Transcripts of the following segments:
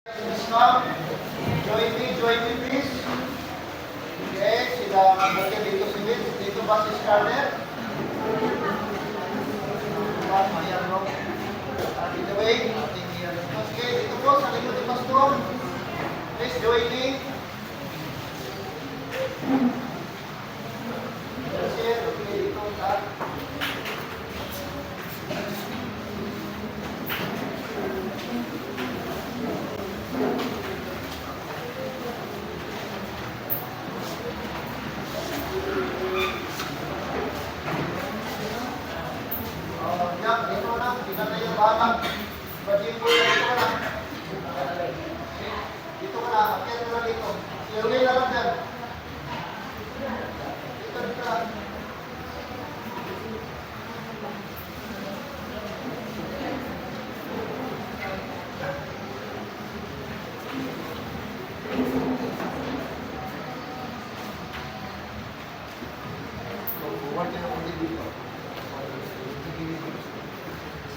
Come, join me please. Okay, sila mabuti dito si Vince. Dito ba si Scarlett? Ayan, no? Dito way. Okay, dito po, sa likod ni Pastor. Please join me. That's it. Okay, dito sa... Dito na, tingnan na yung bata. Bajin mo na dito na. Dito ka na, akyat mo na dito. Sirulay na lang dyan. Dito na.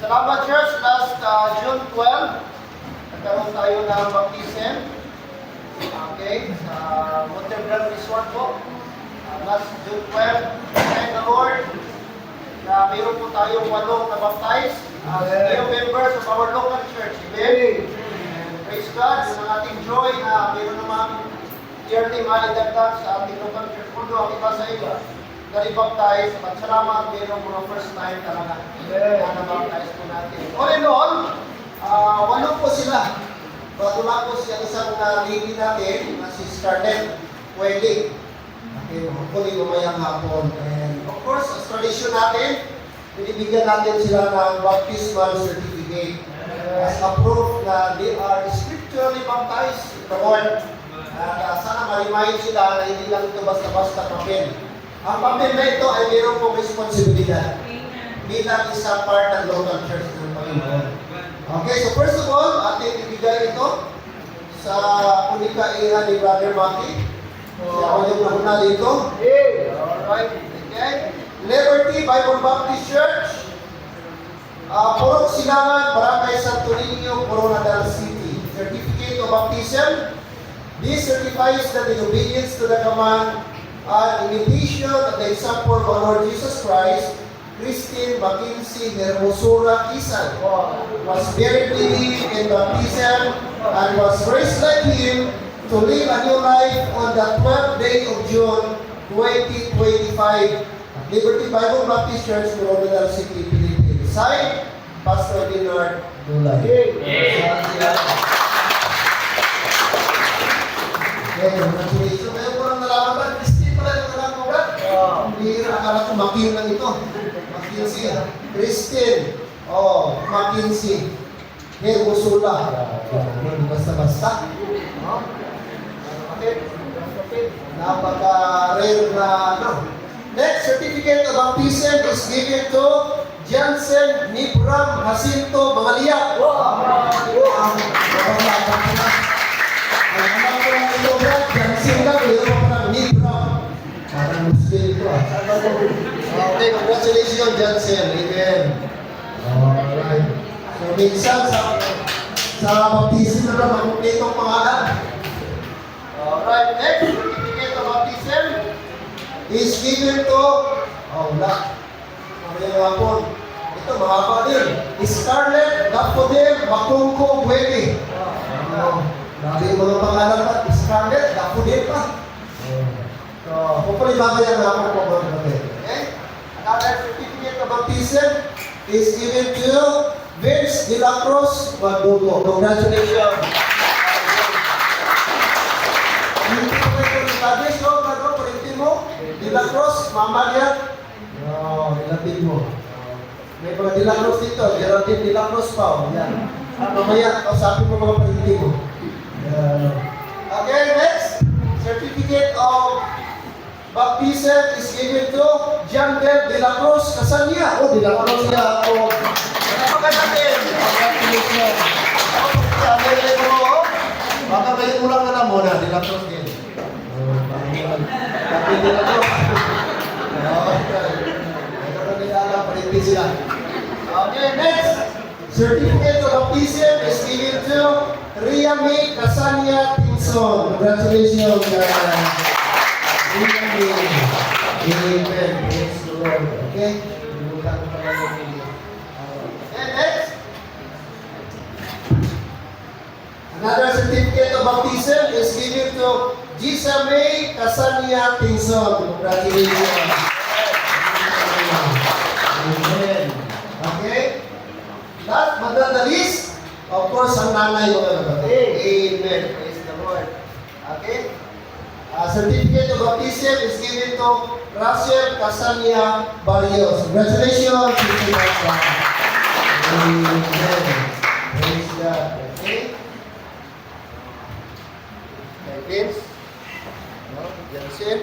Salamat Church, last June 12, nagkaroon tayo ng baptism. Okay, sa Montebrand Resort po. Last June 12, thank the Lord na mayroon po tayong 8 na baptize as new members of our local church. Amen. And praise God, yun ang ating joy na mayroon naman yearly maidagdag sa ating local church. Kundo ang iba sa iba. Na-baptize, at salamat, mayroong mga first time talaga na na-baptize po natin. All in all, 8 po sila. Bago lang po siya isang lady natin, na si Scarlett Wedding. Okay, hopefully lumayang hapon. And of course, as tradition natin, binibigyan natin sila ng baptismal certificate as a proof na they are scripturally baptized in the Lord. At sana ma-remind sila na hindi lang ito basta-basta papel. Ang papel na ito ay mayroon pong responsibilidad bilang isang part ng local church ng Panginoon. Okay, so first of all, ating ibigay ito sa unikaihan ni Brother Maki. Siya ako yung nahuna dito. Alright, okay. Liberty Bible Baptist Church, Purok Silangan, Barangay Santo Niño, Coronadal City. Certificate of Baptism. This certifies that in obedience to the command and imitation of the example of our Lord Jesus Christ, Christine Mackenzie Hermosura Kisan was buried with him in baptism and was raised like him to live a new life on the 12th day of June 2025 at Liberty Bible Baptist Church, Coronadal City, Philippines. Signed, Pastor Leonard Dulay. Congratulations. Ngayon ko lang nalaman ba, Christine pala yung anak mo ba? Hindi akala ko Makin lang ito. Mackenzie. Christine. Mackenzie. Hermosula. Basta-basta. Napaka-rare na ano. Next, certificate of baptism is given to Jansen Nibram Jacinto Mangalia. Okay, congratulations, Jansen. Amen. Alright. So, minsan sa baptism na naman, kompletong pangalan. Alright, next, certificate of baptism is given to, wala. Mamaya nga po. Ito, mahaba din. Scarlett Daffodil Bakungko Buwede. Grabe yung mga pangalan pa. Scarlett Daffodil pa. So, hopefully mamaya na ako po. Okay? Another certificate of baptism is given to Vince De La Cruz Magdugo. Congratulations! Hindi ko kayo nagkabis, no? Parintin mo? De La Cruz, Mamalia. Nilatin mo. May mga De La Cruz dito. Geraldine De La Cruz pa. Yan. Mamaya, kausapin mo mga parintin mo. Okay, next. Certificate of baptism is given to Janbel De La Cruz Casania. De La Cruz niya ako. Nakapagan natin. Congratulations. Baka may ulang na muna. De La Cruz din. Tapi De La Cruz. Mayroon nila alam, parintin sila. Okay, next. Certificate of baptism is given to Ria May Casania Tinson. Congratulations, guys. Rhea May. Amen. Praise the Lord. Okay? Limutan ko pala yung video. And next. Another certificate of baptism is given to Gisa May Casania Tinson. Congratulations. Amen. Okay? Last but not the least, of course, ang nanay mga kapatid. Amen. Praise the Lord. Okay? Certificate of baptism is given to Rachel Casania Barrios. Congratulations, Sister Rachel. Amen. Praise God. Okay? Okay, Vince. No? Jansen.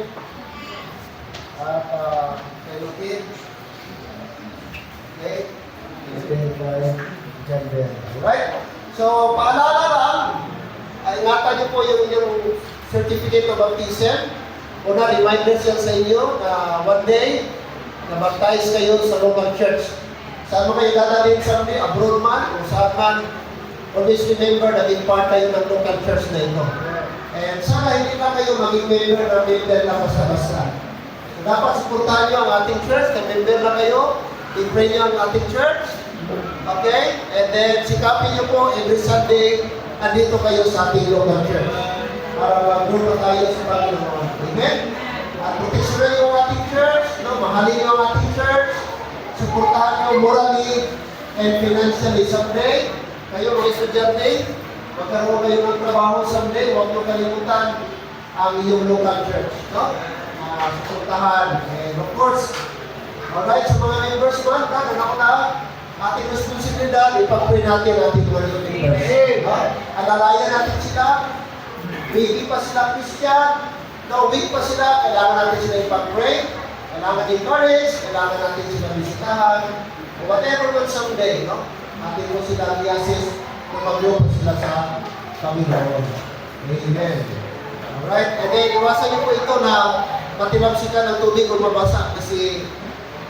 At kay Lutin. Okay? Then by John Ben. Alright? So, paalala lang, ingatan niyo po yung certificate of baptism. Una, reminders yan sa inyo na one day, na-baptize kayo sa local church. Saan mo kayo dadalhin someday? Abroad man, o saan man, always remember na in part kayo ng local church na ito. And sana hindi na kayo maging member na member na basta-basta. So, dapat supportahan niyo ang ating church, na member na kayo, i-pray niyo ang ating church. Okay? And then, sikapin niyo po every Sunday, andito kayo sa ating local church. Para mag-grow tayo sa Panginoon. Amen? At proteksyonan niyo ang ating church, no? Mahalin niyo ang ating church, suportahan niyo morally and financially someday. Kayo mga estudyante, magkaroon kayo ng trabaho someday, huwag niyo kalimutan ang iyong local church. No? Suportahan. And of course, alright, sa mga members ko, ating responsibilidad, ipag-pray natin ating mga members. Alalayan natin sila, baby pa sila Christian, weak pa sila, kailangan natin sila ipag-pray, kailangan encourage, kailangan natin sila bisitahan, whatever will someday, no? Atin mo sila i-assist kung mag-grow sila sa Panginoon. Amen. Alright, and then iwasan niyo po ito na matilapsikan ng tubig o mabasa kasi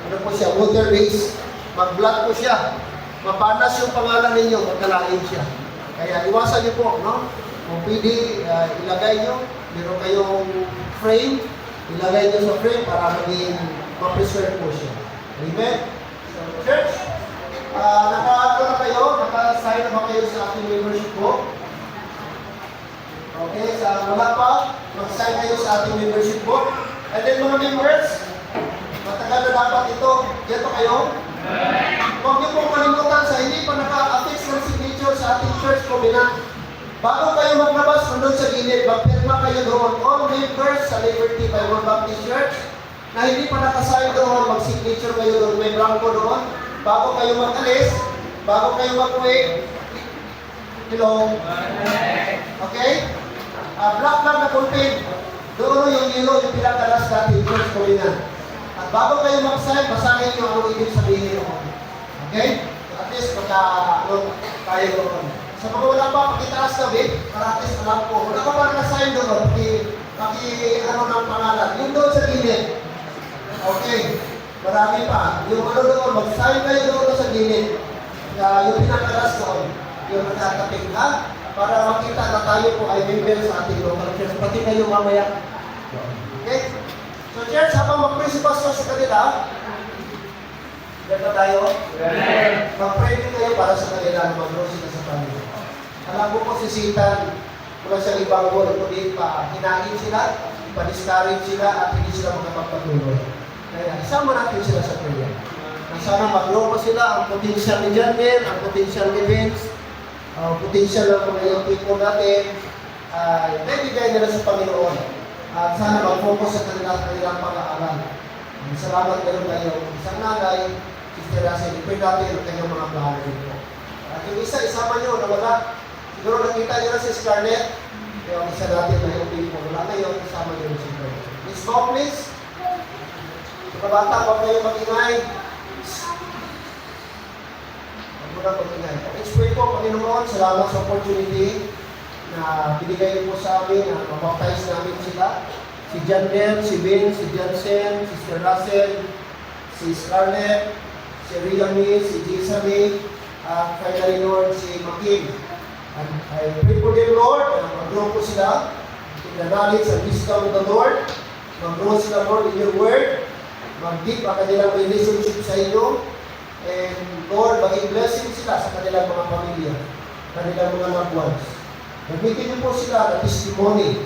ano po siya, water-based. Mag-blood po siya. Mapanas yung pangalan ninyo, magkalain siya. Kaya iwasan niyo po, no? Kung pwede, ilagay nyo, meron kayong frame, ilagay nyo sa frame para maging ma-preserve po siya. Amen? So, church, naka-ano na kayo? Naka-sign na ba kayo sa ating membership book? Okay, sa wala pa, mag-sign kayo sa ating membership book. And then mga members, matagal na dapat ito. Dito kayo. Huwag niyo pong kalimutan sa hindi pa naka-affix ng signature sa ating church covenant. Bago kayo maglabas nandun sa gilid, magpirma kayo doon. All members sa Liberty Bible Baptist Church na hindi pa nakasign doon, mag-signature kayo doon. May blanco doon. Bago kayo mag-alis, bago kayo mag-uwi. Hello? Okay? Black lang na pulpit. Doon yung yellow, yung pinakalas natin, church covenant. At bago kayo mag-sign, basahin nyo ano ibig sabihin doon. Okay? At least tayo doon. Sa mga wala pa, pakitaas kami, para at least alam po. Wala ka pa naka-sign doon, ano ng pangalan. Yung doon sa gilid. Okay. Marami pa. Yung ano doon, mag-sign kayo doon sa gilid. Yung pinakalas doon, yung nakataping ha, para makita na tayo po ay member sa ating local church. Pati kayo mamaya. Okay? So church, habang mag-pray si pastor sa kanila, ganda tayo? Mag-pray din kayo para sa kanila na mag-grow sila sa Panginoon. Alam mo po si Satan, wala siyang ibang goal, kundi hinahin sila, pa-discourage sila at hindi sila makapagpatuloy. Kaya isama natin sila sa prayer. Na sana mag-grow pa sila ang potential ni John Ben, ang potential ni Vince, ang potential ng mga young people natin, ibigay nila sa Panginoon. At sana mag-focus sa kanilang pag-aaral. Salamat kayo kayo. Isang nanay, Sister Rachel, ipin natin ang kanyang mga plano dito. At yung isa, isama nyo na wala. Siguro nakita nyo na si Scarlett. Kaya isa natin na yung people. Wala na yun, isama nyo si Scarlett. Miss Bob, please. Mga bata, huwag kayo mag-ingay. Huwag mo na mag-ingay. Let's pray po, Panginoon. Salamat sa opportunity na binigay po sa amin na mabaptize namin sila. Si John Ben, si Vince, si Jansen, si Sister Russell, si Scarlett, si Rhea May, si Gisa May, at finally Lord, si Makim. And I pray for them, Lord, na mag-grow po sila in the knowledge and wisdom of the Lord. Mag-grow sila, Lord, in your word. Mag-deep ang kanilang relationship sa inyo. And Lord, maging blessing sila sa kanilang mga pamilya, kanilang mga loved ones. Gamitin niyo po sila na testimony,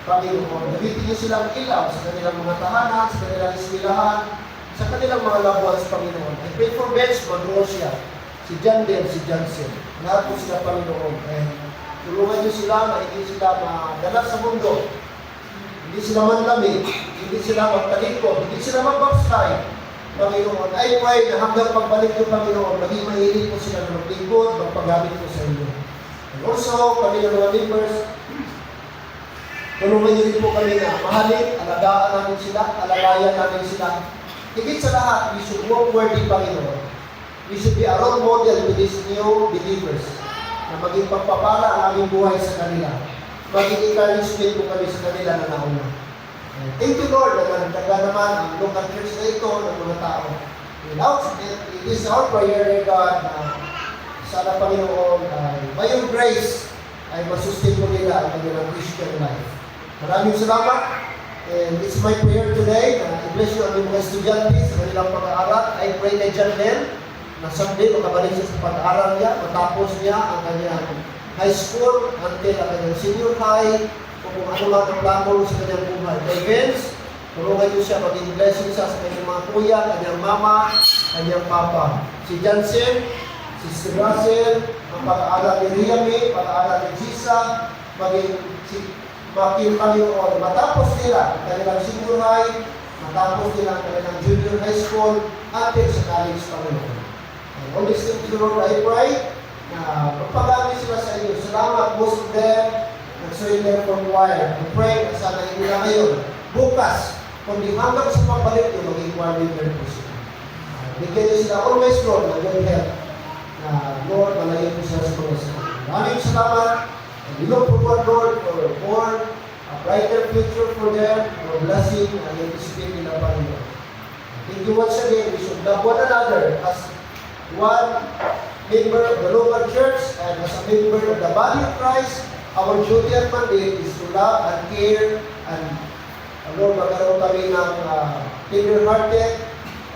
Panginoon. Gamitin niyo silang ilaw sa kanilang mga tahanan, sa kanilang eskwelahan, sa kanilang mga loved ones, Panginoon. I pray for Benz, mag-grow siya. Si John Del, si Johnson. Lahat po sila, Panginoon. And tulungan niyo sila na hindi sila madala sa mundo. Hindi sila manlamig. Hindi sila magtalikod. Hindi sila mag-backslide. Panginoon, I pray na hanggang pagbalik niyo, Panginoon, maging mahilig po sila na maglingkod, magpagamit po sa inyo. And also, kami ng mga members, tulungan niyo rin po kami na mahalin, alagaan namin sila, alalayan namin sila. Higit sa lahat, we should walk worthy, Panginoon. We should be a role model to these new believers na maging pagpapala ang aming buhay sa kanila. Maging encouragement po kami sa kanila na nauna. Thank you, Lord, na nagdaga naman ang local church na ito ng mga tao. It is our prayer, dear God, na sana, Panginoon, by your grace, ay masustain po nila ang kanilang Christian life. Maraming salamat. And it's my prayer today na i-bless you ang mga estudyante sa kanilang pag-aaral. I pray kay John Del na someday makabalik siya sa pag-aaral niya, matapos niya ang kanyang high school until ang kanyang senior high, kung ano lang ang plano sa kanyang buhay. Kay Vince, tulungan niyo siya, maging blessing siya sa kanyang mga kuya, kanyang mama, kanyang papa. Si Jansen, si Sir Russell, ang pag-aaral ni Riami, pag-aaral ni Gisa, maging si Makin Panginoon, matapos nila ang kanilang senior high, matapos nila ang kanilang junior high school, until sa college, Panginoon. And all these things, Lord, I pray na magpagamit sila sa inyo. Salamat, most of them, nag-surrender from choir. I pray na sana hindi na ngayon, bukas, kundi hanggang sa pagbalik nyo, maging choir leader po sila. Bigyan nyo sila always, Lord, na good health. Na, Lord, malayo po sila sa mga sila. Maraming salamat. And we look forward, Lord, for more a brighter future for them, for blessing, and anticipate nila pa rin. Thank you once again. We should love one another as one member of the local church and as a member of the body of Christ. Our duty and mandate is to love and care and Lord, magkaroon kami ng tender-hearted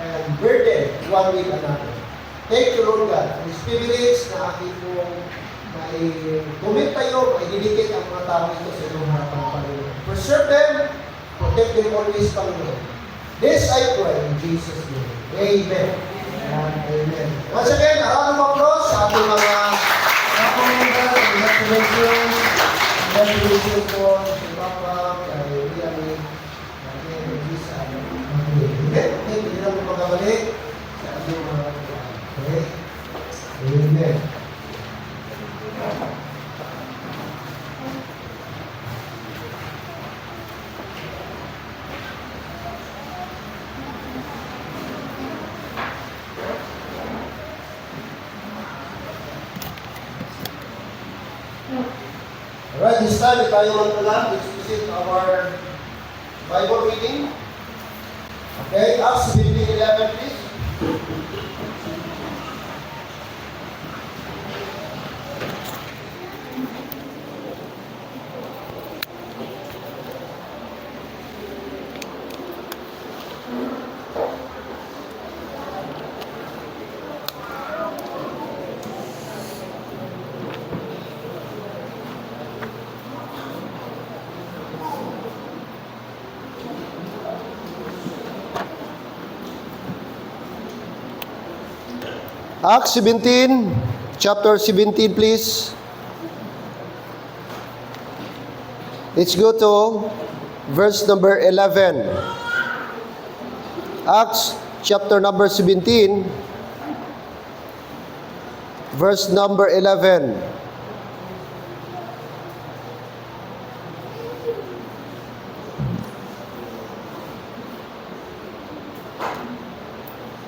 and burden one with another. Thank you, Lord God, for this privilege na aking pong may-gumit tayo, may-dedicate ang mga tao ito sa inyong harapan, Panginoon. Preserve them, protect them always, Panginoon. This I pray in Jesus' name. Amen. Amen. Once again, a round of applause sa ating mga kapamilya. Congratulations. Congratulations po sa Papa, kay Riami, kay Gisa. Okay, hindi na po magkabalik sa ating mga kapamilya. Okay? Amen. Alright, this time, tayo magpala. Let's visit our Bible reading. Okay, Acts 15:11, please. Acts 17, chapter 17, please. Let's go to verse number 11. Acts chapter number 17, verse number 11.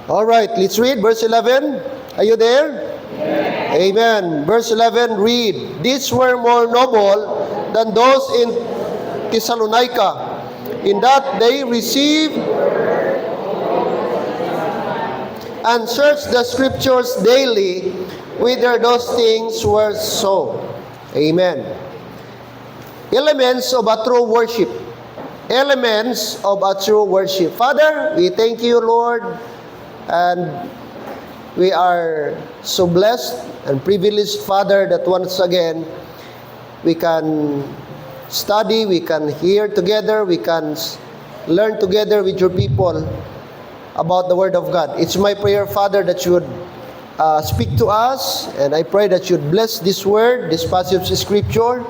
All right, let's read verse 11. Are you there? Yes. Amen. Verse 11, read. These were more noble than those in Thessalonica, in that they received and searched the scriptures daily, whether those things were so. Amen. Elements of a true worship. Elements of a true worship. Father, we thank you, Lord, and we are so blessed and privileged, Father, that once again we can study, we can hear together, we can learn together with your people about the Word of God. It's my prayer, Father, that you would speak to us, and I pray that you'd bless this word, this passage of Scripture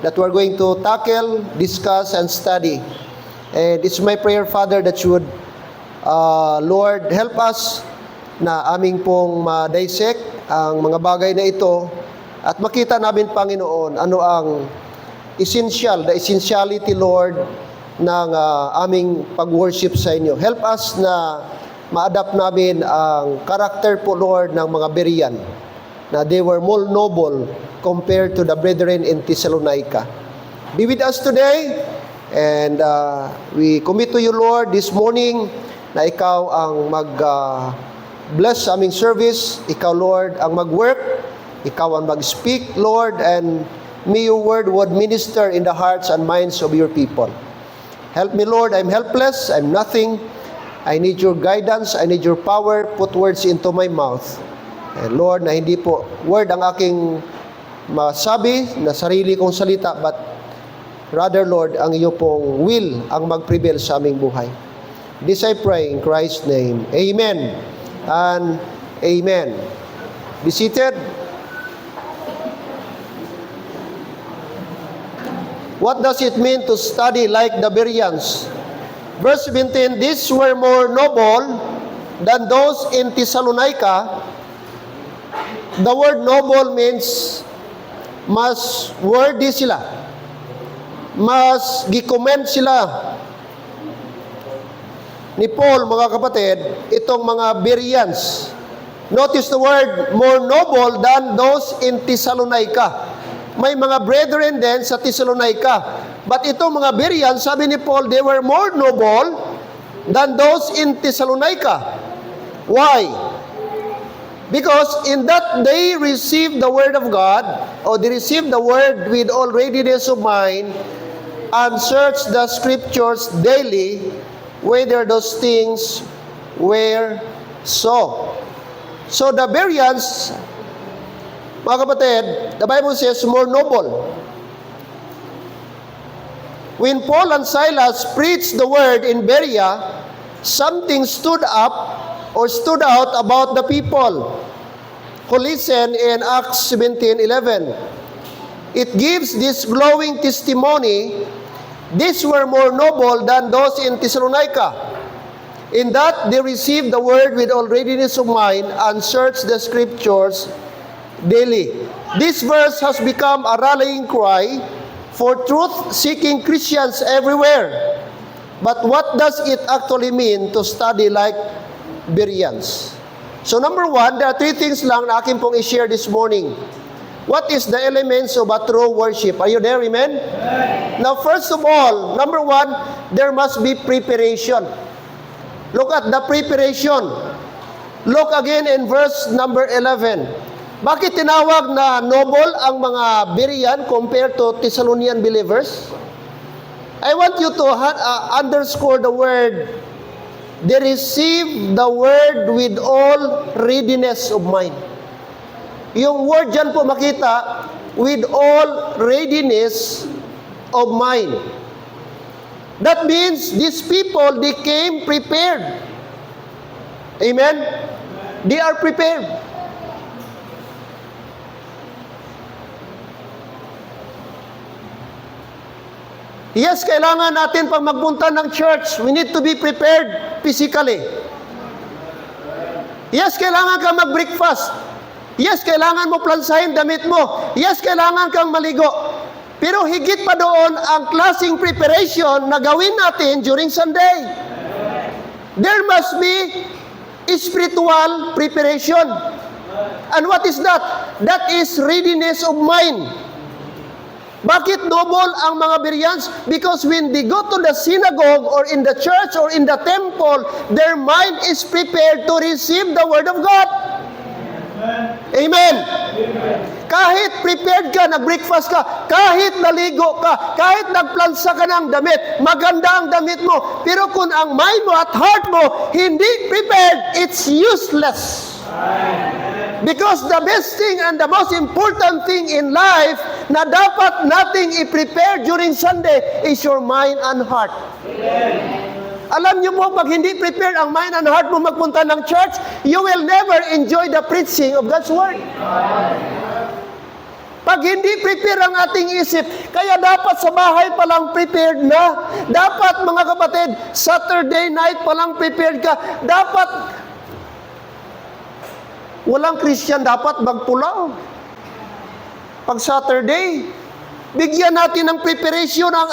that we're going to tackle, discuss, and study. And it's my prayer, Father, that you would, Lord, help us na aming pong ma-dissect ang mga bagay na ito at makita namin, Panginoon, ano ang essential, the essentiality, Lord, ng aming pag-worship sa inyo. Help us na ma-adapt namin ang character po, Lord, ng mga Berean, na they were more noble compared to the brethren in Thessalonica. Be with us today, and we commit to you, Lord, this morning, na ikaw ang bless sa aming service. Ikaw, Lord, ang mag-work. Ikaw ang mag-speak, Lord, and may your word would minister in the hearts and minds of your people. Help me, Lord. I'm helpless. I'm nothing. I need your guidance. I need your power. Put words into my mouth. And Lord, na hindi po word ang aking masabi na sarili kong salita, but rather, Lord, ang iyo pong will ang mag-prevail sa aming buhay. This I pray in Christ's name. Amen and amen. Be seated. What does it mean to study like the Bereans? Verse 17, these were more noble than those in Thessalonica. The word noble means mas worthy sila. Mas gi-commend sila ni Paul, mga kapatid, itong mga Bereans. Notice the word, more noble than those in Thessalonica. May mga brethren din sa Thessalonica. But itong mga Bereans, sabi ni Paul, they were more noble than those in Thessalonica. Why? Because in that they received the word of God, or they received the word with all readiness of mind, and searched the scriptures daily, whether those things were so. So the Bereans, mga kapatid, the Bible says more noble. When Paul and Silas preached the word in Berea, something stood up or stood out about the people who listened in Acts 17:11. It gives this glowing testimony. These were more noble than those in Thessalonica, in that they received the word with all readiness of mind and searched the scriptures daily. This verse has become a rallying cry for truth-seeking Christians everywhere. But what does it actually mean to study like Bereans? So number one, there are three things lang na akin pong i-share this morning. What is the elements of a true worship? Are you there, amen? Now, first of all, number one, there must be preparation. Look at the preparation. Look again in verse number 11. Bakit tinawag na noble ang mga Berean compared to Thessalonian believers? I want you to underscore the word, they receive the word with all readiness of mind. Yung word dyan po makita, with all readiness of mind. That means these people, they came prepared. Amen? They are prepared. Yes, kailangan natin pag magpunta ng church, we need to be prepared physically. Yes, kailangan kang mag-breakfast. Yes, kailangan mo plansahin damit mo. Yes, kailangan kang maligo. Pero higit pa doon ang klaseng preparation na gawin natin during Sunday. There must be spiritual preparation. And what is that? That is readiness of mind. Bakit noble ang mga Bereans? Because when they go to the synagogue or in the church or in the temple, their mind is prepared to receive the word of God. Amen. Amen. Kahit prepared ka, nag-breakfast ka, kahit naligo ka, kahit nagplansa ka ng damit, maganda ang damit mo. Pero kung ang mind mo at heart mo hindi prepared, it's useless. Because the best thing and the most important thing in life na dapat nating i-prepare during Sunday is your mind and heart. Alam niyo po, pag hindi prepared ang mind and heart mo magpunta ng church, you will never enjoy the preaching of God's Word. Pag hindi prepare ang ating isip, kaya dapat sa bahay pa lang prepared na. Dapat mga kapatid, Saturday night pa lang prepared ka. Dapat, walang Christian dapat magpulaw. Pag Saturday, bigyan natin ng preparation ang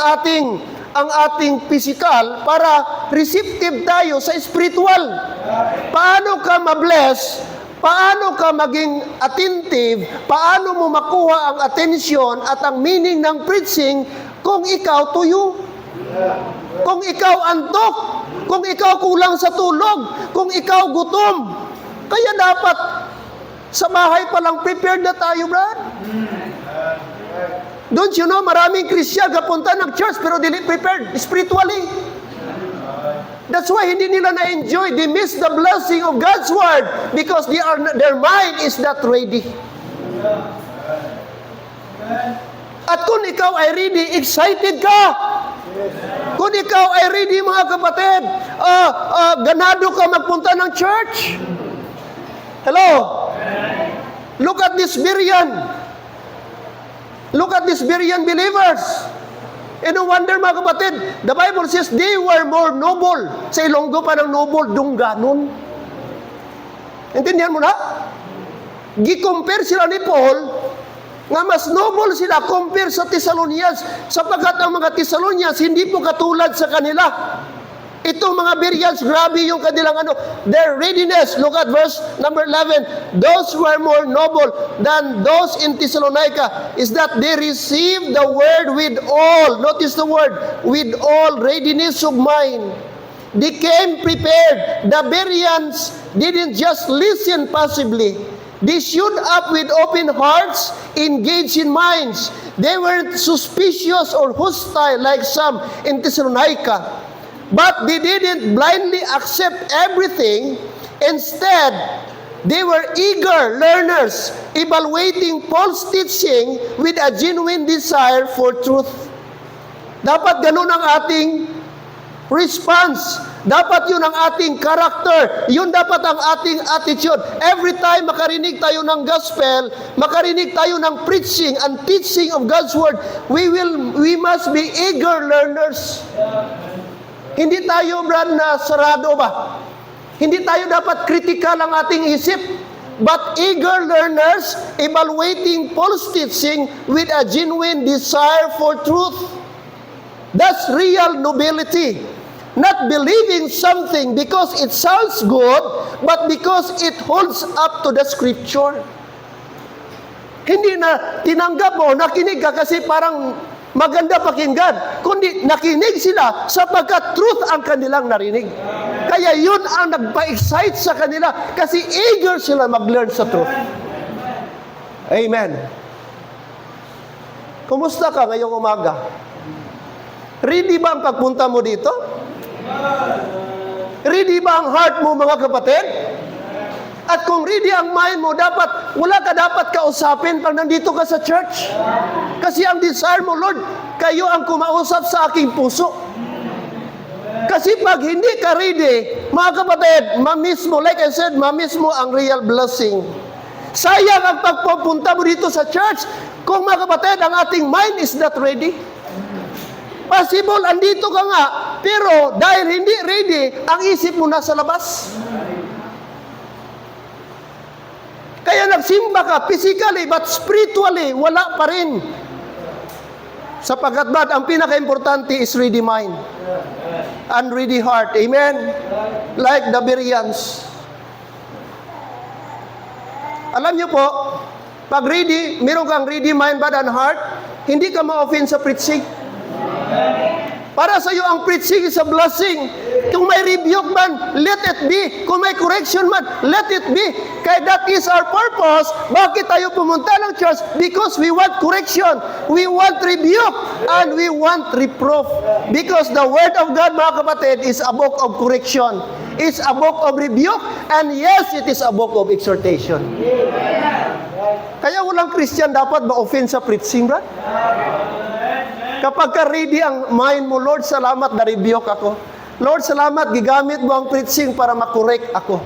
ating physical para receptive tayo sa spiritual. Paano ka ma-bless? Paano ka maging attentive? Paano mo makuha ang attention at ang meaning ng preaching kung ikaw tuyo? Kung ikaw antok? Kung ikaw kulang sa tulog? Kung ikaw gutom? Kaya dapat sa bahay pa lang prepared na tayo, brad. Don't you know, maraming Christian kapunta ng church pero dili prepared spiritually. That's why hindi nila na-enjoy. They miss the blessing of God's Word because their mind is not ready. At kung ikaw ay ready, excited ka. Kung ikaw ay ready, mga kapatid, ganado ka magpunta ng church. Hello? Look at this Berean. Look at these Berean believers. And no wonder, mga kapatid, the Bible says they were more noble. Sa Ilonggo pa ng noble, dungganon. Intindihan mo na? Gi-compare sila ni Paul, nga mas noble sila compare sa Thessalonians, sapagkat ang mga Thessalonians hindi po katulad sa kanila. Itong mga Bereans, grabe yung kanilang their readiness. Look at verse number 11. Those who are more noble than those in Thessalonica is that they received the word with all, notice the word, with all readiness of mind. They came prepared. The Bereans didn't just listen passively. They showed up with open hearts, engaged in minds. They weren't suspicious or hostile like some in Thessalonica. But they didn't blindly accept everything. Instead, they were eager learners, evaluating Paul's teaching with a genuine desire for truth. Dapat ganun ang ating response. Dapat yun ang ating character. Yun dapat ang ating attitude. Every time makarinig tayo ng gospel, makarinig tayo ng preaching and teaching of God's Word, we must be eager learners. Hindi tayo, brad, na sarado ba? Hindi tayo dapat critical ang ating isip, but eager learners evaluating Paul's teaching with a genuine desire for truth. That's real nobility. Not believing something because it sounds good, but because it holds up to the Scripture. Hindi na tinanggap mo, nakinig ka kasi parang maganda pakinggan, kundi nakinig sila sapagkat truth ang kanilang narinig. Kaya yun ang nagpa-excite sa kanila kasi eager sila mag-learn sa truth. Amen. Kumusta ka ngayong umaga? Ready ba ang pagpunta mo dito? Ready ba ang heart mo, mga kapatid? At kung ready ang mind mo, wala ka dapat kausapin pag nandito ka sa church. Kasi ang desire mo, Lord, kayo ang kumausap sa aking puso. Kasi pag hindi ka ready, mga kapatid, mamiss mo, like I said, mamiss mo ang real blessing. Sayang ang pagpupunta mo dito sa church kung, mga kapatid, ang ating mind is not ready. Possible, andito ka nga, pero dahil hindi ready, ang isip mo nasa labas. Kaya nagsimba ka physically but spiritually, wala pa rin. Sapagkat ba, ang pinaka-importante is ready mind and ready heart. Amen? Like the Bereans. Alam niyo po, pag ready, meron kang ready mind, body, and heart, hindi ka ma-offend sa preaching. Para sa iyo, ang preaching is a blessing. Kung may rebuke man, let it be. Kung may correction man, let it be. Kaya that is our purpose. Bakit tayo pumunta ng church? Because we want correction. We want rebuke. And we want reproof. Because the Word of God, mga kapatid, is a book of correction. It's a book of rebuke. And yes, it is a book of exhortation. Kaya walang Christian dapat ma-offend sa preaching, brad. Kapag ka-ready ang mind mo, Lord, salamat na rebuke ako. Lord, salamat, gigamit mo ang preaching para makorek ako.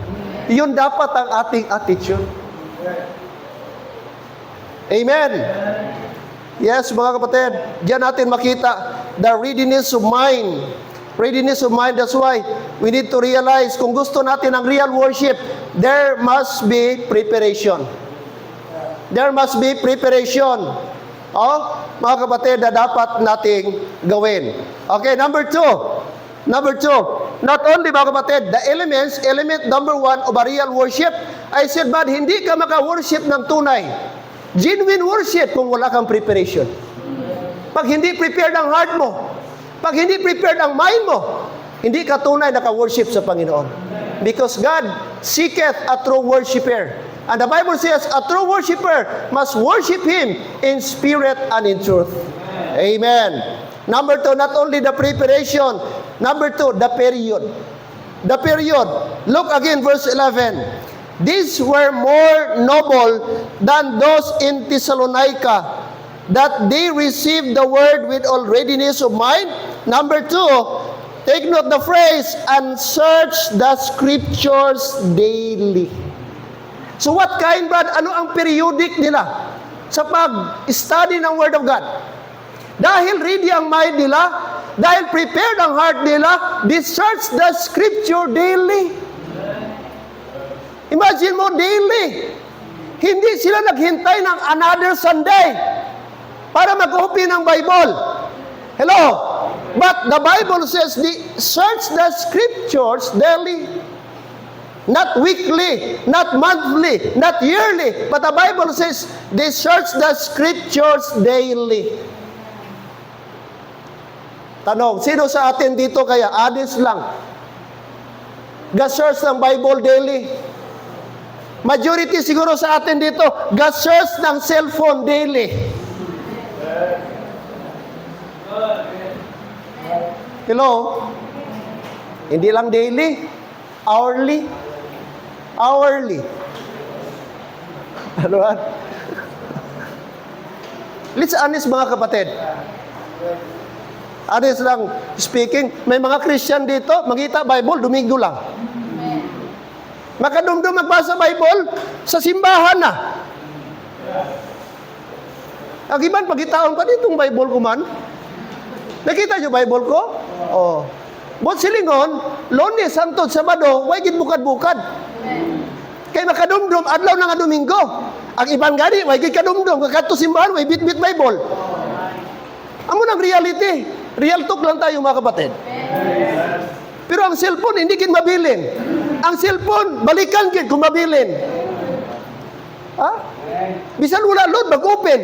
Yun dapat ang ating attitude. Amen. Yes, mga kapatid, diyan natin makita the readiness of mind. Readiness of mind, that's why we need to realize kung gusto natin ang real worship, there must be preparation. There must be preparation. Oh, mga kapatid, na dapat nating gawin. Okay, number two, not only, mga kapatid, the element number one of a real worship, I said, but hindi ka maka-worship ng tunay. Genuine worship kung wala kang preparation. Pag hindi prepared ang heart mo, pag hindi prepared ang mind mo, hindi ka tunay naka-worship sa Panginoon. Because God seeketh a true worshiper. And the Bible says, a true worshiper must worship Him in spirit and in truth. Amen. Number two, not only the preparation. Number two, the period. The period. Look again, verse 11. These were more noble than those in Thessalonica, that they received the word with all readiness of mind. Number two, take note the phrase, and search the scriptures daily. So what kind, brad? Ano ang periodic nila sa pag-study ng Word of God? Dahil ready ang mind nila, dahil prepared ang heart nila, they search the scripture daily. Imagine mo, daily. Hindi sila naghintay ng another Sunday para mag-open ng Bible. Hello? But the Bible says, they search the scriptures daily. Not weekly, not monthly, not yearly. But the Bible says, they search the scriptures daily. Tanong, sino sa atin dito kaya honest lang? Ga-search ng Bible daily. Majority siguro sa atin dito, ga-search ng cellphone daily. Hello? Hindi lang daily, hourly. Ano ba? Let's honest, mga kapatid. Honest lang speaking, may mga Christian dito, magkita Bible, Domingo lang. Makadumdum magbasa Bible sa simbahan na. Agiban, pagkitaon pa ditong Bible ko man. Nakita niyo Bible ko? Oh. Bot silingon, Lunes, Santo, Sabado, way gid bukad-bukad. Kay makadumdum adlaw na nga Domingo. Ang ibang gani, way gid kadumdum, kadto simbahan, way bit-bit Bible. Amo nang reality. Real talk lang tayo, mga kapatid. Pero ang cellphone, hindi gid mabilin. Ang cellphone, balikan gid kung mabilin. Ha? Bisan wala load, mag-open.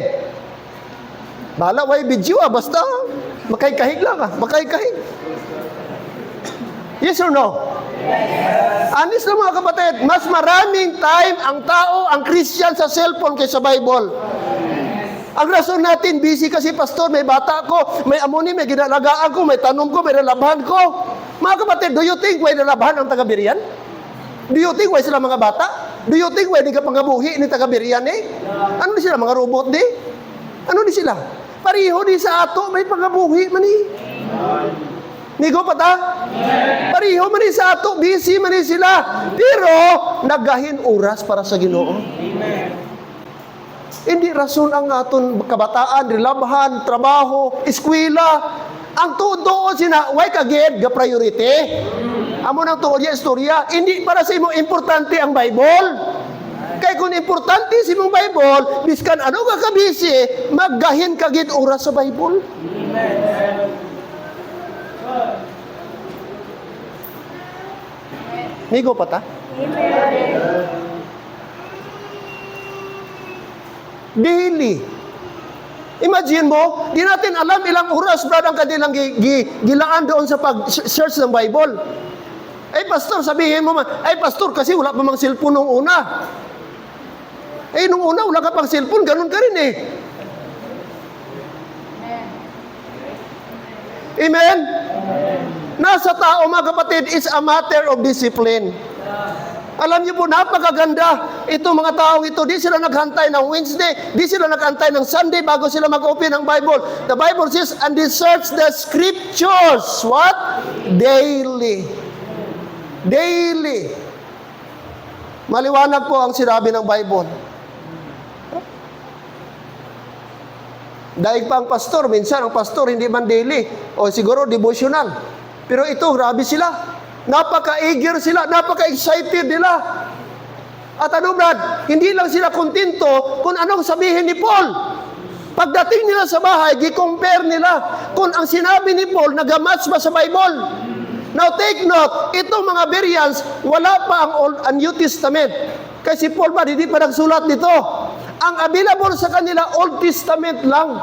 Bahala, way video basta makaykahig lang makaykahig. Yes or no? Yes. Honest na, mga kapatid, mas maraming time ang tao, ang Christian sa cellphone kaysa Bible. Ang rason natin, busy kasi, pastor, may bata ko, may amuni, may ginalagaan ko, may tanong ko, may nalabhan ko. Mga kapatid, do you think may nalabhan ang taga-Birian? Do you think may sila mga bata? Do you think may di ka pangabuhi ni taga-Birian eh? Ano ni sila, mga robot di? Ano ni sila? Pariho di sa ato, may pangabuhi man eh. Nigo pa ta? Pariho man sa ato, busy man sila. Pero, nagahin oras para sa Ginoo. Hindi rason ang aton kabataan, rilabhan, trabaho, eskwela. Ang tuod sina, why kagid ga priority? Amo nang tuod ya istorya, hindi para sa imo importante ang Bible. Kay kung importante sa imong Bible, biskan ano ka busy, maggahin kagid oras sa Bible. Nigo pa ta? Daily. Imagine mo, di natin alam ilang oras, brad, ang kanilang gilaan doon sa pag-search ng Bible. Ay, pastor, sabihin mo man, ay, pastor, kasi wala pa mang cellphone nung una. Eh, nung una, wala ka pang cellphone, ganun ka rin eh. Amen? Nasa tao, mga kapatid, is a matter of discipline. Alam niyo po, napakaganda. Itong mga taong ito, di sila naghantay ng Wednesday, di sila naghantay ng Sunday bago sila mag-open ng Bible. The Bible says, and they search the scriptures. What? Daily. Daily. Maliwanag po ang sinabi ng Bible. Daig pa ang pastor, minsan ang pastor hindi man daily, o siguro devotional. Pero ito, grabe sila. Napaka-eager sila, napaka-excited nila. At ano Brad, hindi lang sila kontento kung anong sabihin ni Paul. Pagdating nila sa bahay, gi-compare nila kung ang sinabi ni Paul nagamatch ba sa Bible. Now take note, itong mga Bereans, wala pa ang Old and New Testament. Kasi Paul ba, hindi pa nagsulat nito. Ang available sa kanila, Old Testament lang.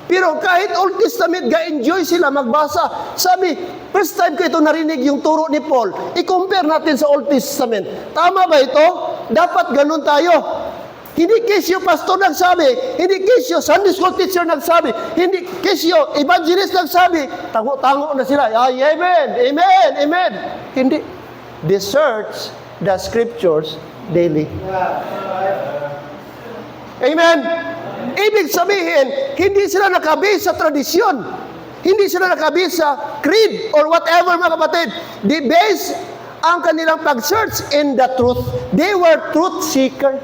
Pero kahit Old Testament, ga-enjoy sila magbasa. Sabi, first time ko ito narinig yung turo ni Paul. I-compare natin sa Old Testament. Tama ba ito? Dapat ganun tayo. Hindi kesyo pastor nagsabi, hindi kesyo Sunday school teacher nagsabi, hindi kesyo evangelist nagsabi, tango-tango na sila. Amen, amen, amen. Hindi. They search the scriptures daily. Amen. Ibig sabihin, hindi sila nakabase sa tradisyon. Hindi sila nakabase sa creed or whatever, mga kapatid. They base ang kanilang pag-search in the truth. They were truth seeker.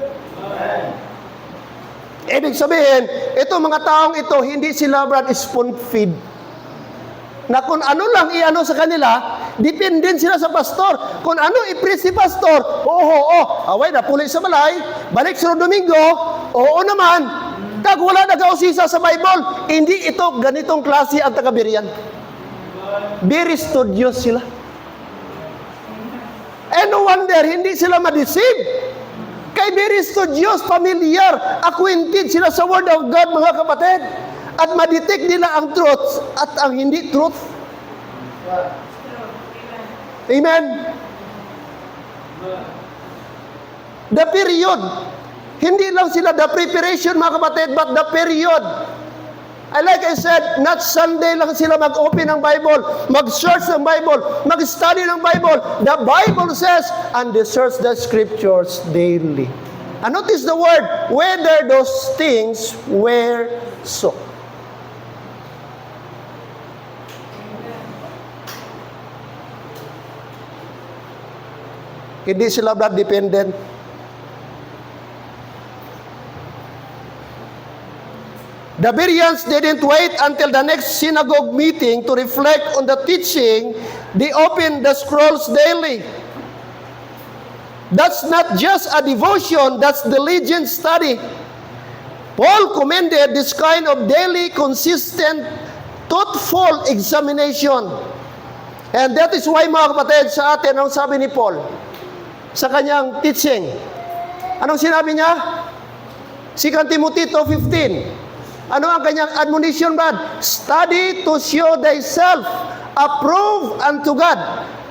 Ibig sabihin, itong mga taong ito, hindi sila brad spoon feed. Na kung ano lang i-ano sa kanila, dependent sila sa pastor. Kung ano i-preach si pastor, away na puli sa balay, balik sa Domingo, oo naman, kag wala nag-ausisa sa Bible, hindi ito ganitong klase ang taga-Berean. Very studious sila. And no wonder, hindi sila ma-deceive. Kay very studious, familiar, acquainted sila sa Word of God, mga kapatid. At ma-detect nila ang truth at ang hindi truth. Amen? The period. Hindi lang sila the preparation, mga kapatid, but the period. And like I said, not Sunday lang sila mag-open ng Bible, mag-search ng Bible, mag-study ng Bible. The Bible says, and they search the scriptures daily. And notice the word, whether those things were so. Hindi sila brad dependent. The Bereans didn't wait until the next synagogue meeting to reflect on the teaching. They opened the scrolls daily. That's not just a devotion, that's diligent study. Paul commended this kind of daily, consistent, thoughtful examination. And that is why, mga kapatid, sa atin, ang sabi ni Paul sa kanyang teaching. Anong sinabi niya? 2 Timothy 2:15. Ano ang kanyang admonition, Brad? Study to show thyself approved unto God,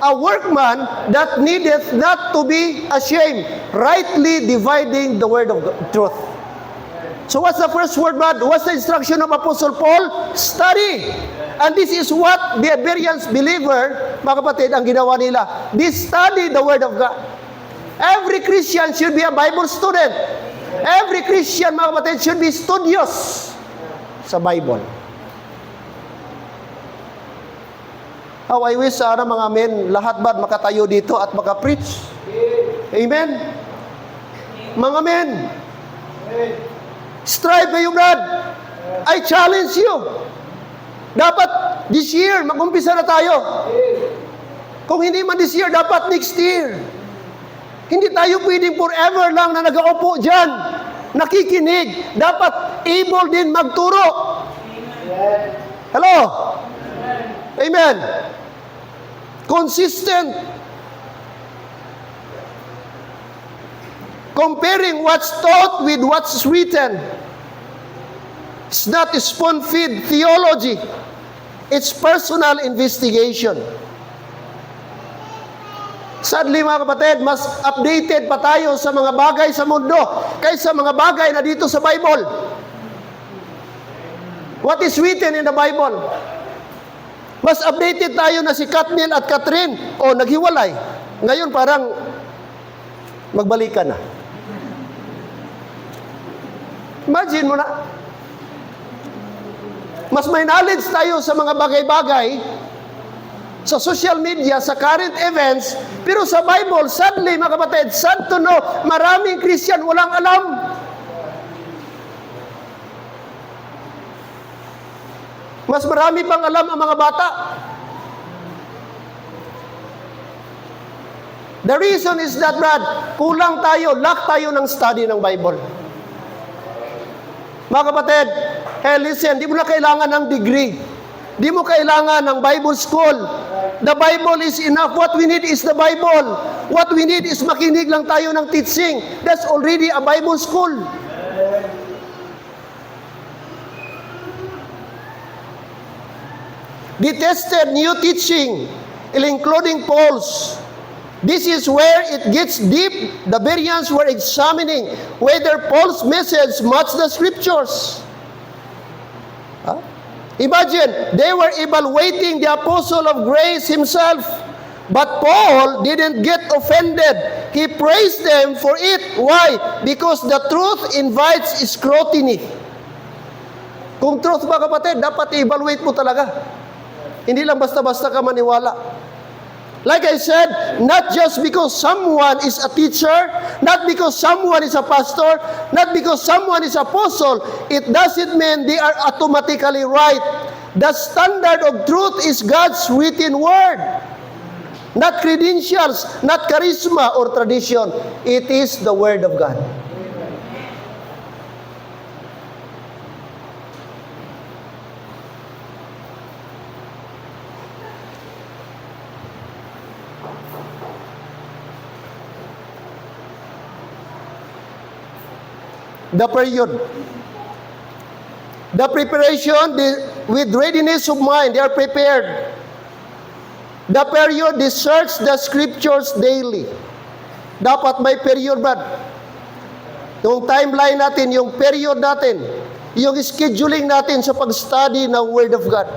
a workman that needeth not to be ashamed, rightly dividing the word of truth. So what's the first word, Brad? What's the instruction of Apostle Paul? Study. And this is what the Bereans believer, mga kapatid, ang ginawa nila. They study the word of God. Every Christian should be a Bible student. Every Christian, mga kapatid, should be studious sa Bible. How I wish sana mga men, lahat ba makatayo dito at makapreach? Amen? Mga men, strive kayo, Brad. I challenge you. Dapat this year, mag-umpisa na tayo. Kung hindi man this year, dapat next year. Hindi tayo pwedeng forever lang na nag-aupo dyan, nakikinig. Dapat able din magturo. Hello? Amen. Consistent. Comparing what's taught with what's written. It's not spoon-feed theology. It's personal investigation. Sadly mga kapatid, mas updated pa tayo sa mga bagay sa mundo kaysa mga bagay na dito sa Bible. What is written in the Bible? Mas updated tayo na si Katniel at Catherine, o naghiwalay. Ngayon parang magbalikan na. Imagine mo na. Mas may knowledge tayo sa mga bagay-bagay sa social media, sa current events, pero sa Bible, sadly mga kapatid, sad to know, maraming Christian walang alam. Mas marami pang alam ang mga bata. The reason is that, Brad, kulang tayo, lack tayo ng study ng Bible. Mga kapatid, hey listen, di mo na kailangan ng degree. Di mo kailangan ng Bible school. The Bible is enough. What we need is the Bible. What we need is makinig lang tayo ng teaching. That's already a Bible school. Detested new teaching, including Paul's. This is where it gets deep. The Bereans were examining whether Paul's message matched the scriptures. Huh? Imagine, they were evaluating the apostle of grace himself. But Paul didn't get offended. He praised them for it. Why? Because the truth invites scrutiny. Kung truth ba kapatid, dapat i-evaluate mo talaga. Hindi lang basta-basta ka maniwala. Like I said, not just because someone is a teacher, not because someone is a pastor, not because someone is apostle, it doesn't mean they are automatically right. The standard of truth is God's written word. Not credentials, not charisma or tradition. It is the word of God. The period. The preparation, with readiness of mind, they are prepared. The period, they search the scriptures daily. Dapat may period, Brad. Yung timeline natin, yung period natin, yung scheduling natin sa pag-study ng Word of God.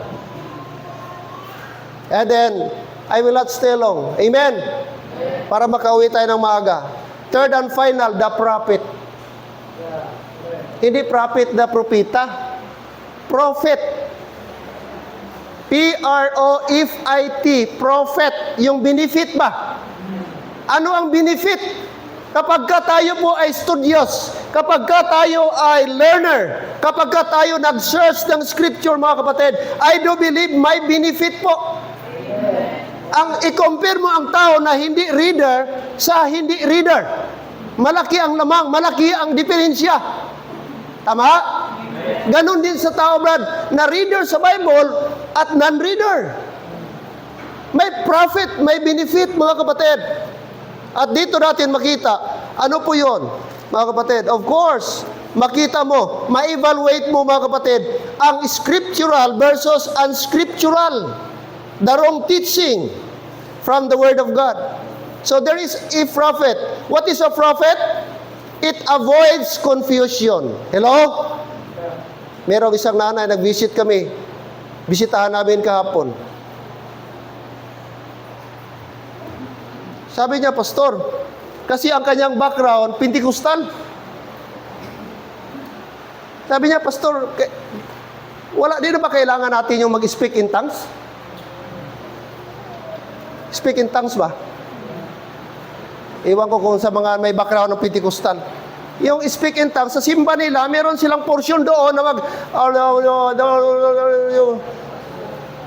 And then, I will not stay long. Amen? Para makauwi tayo ng maaga. Third and final, the prophet. Hindi prophet na propita. Prophet. P-R-O-F-I-T. Prophet. Yung benefit ba? Ano ang benefit? Kapag ka tayo po ay studious, kapag ka tayo ay learner, kapag ka tayo nag-search ng scripture, mga kapatid, I do believe may benefit po. Ang i-compare mo ang tao na hindi reader sa hindi reader. Malaki ang lamang, malaki ang diferensya. Tama? Ganon din sa tao, Brad, na reader sa Bible at non-reader. May profit, may benefit, mga kapatid. At dito natin makita, ano po yon, mga kapatid? Of course, makita mo, ma-evaluate mo, mga kapatid, ang scriptural versus unscriptural. The wrong teaching from the Word of God. So there is a prophet. What is a prophet? It avoids confusion. Hello? Merong isang nanay, nag-visit kami. Bisitahan namin kahapon. Sabi niya, Pastor, kasi ang kanyang background, Pentecostal. Sabi niya, Pastor, di na ba kailangan natin yung mag-speak in tongues? Speak in tongues ba? Iwan ko kung sa mga may background ng Pentecostal. Yung speak in tongues, sa simba nila, meron silang portion doon na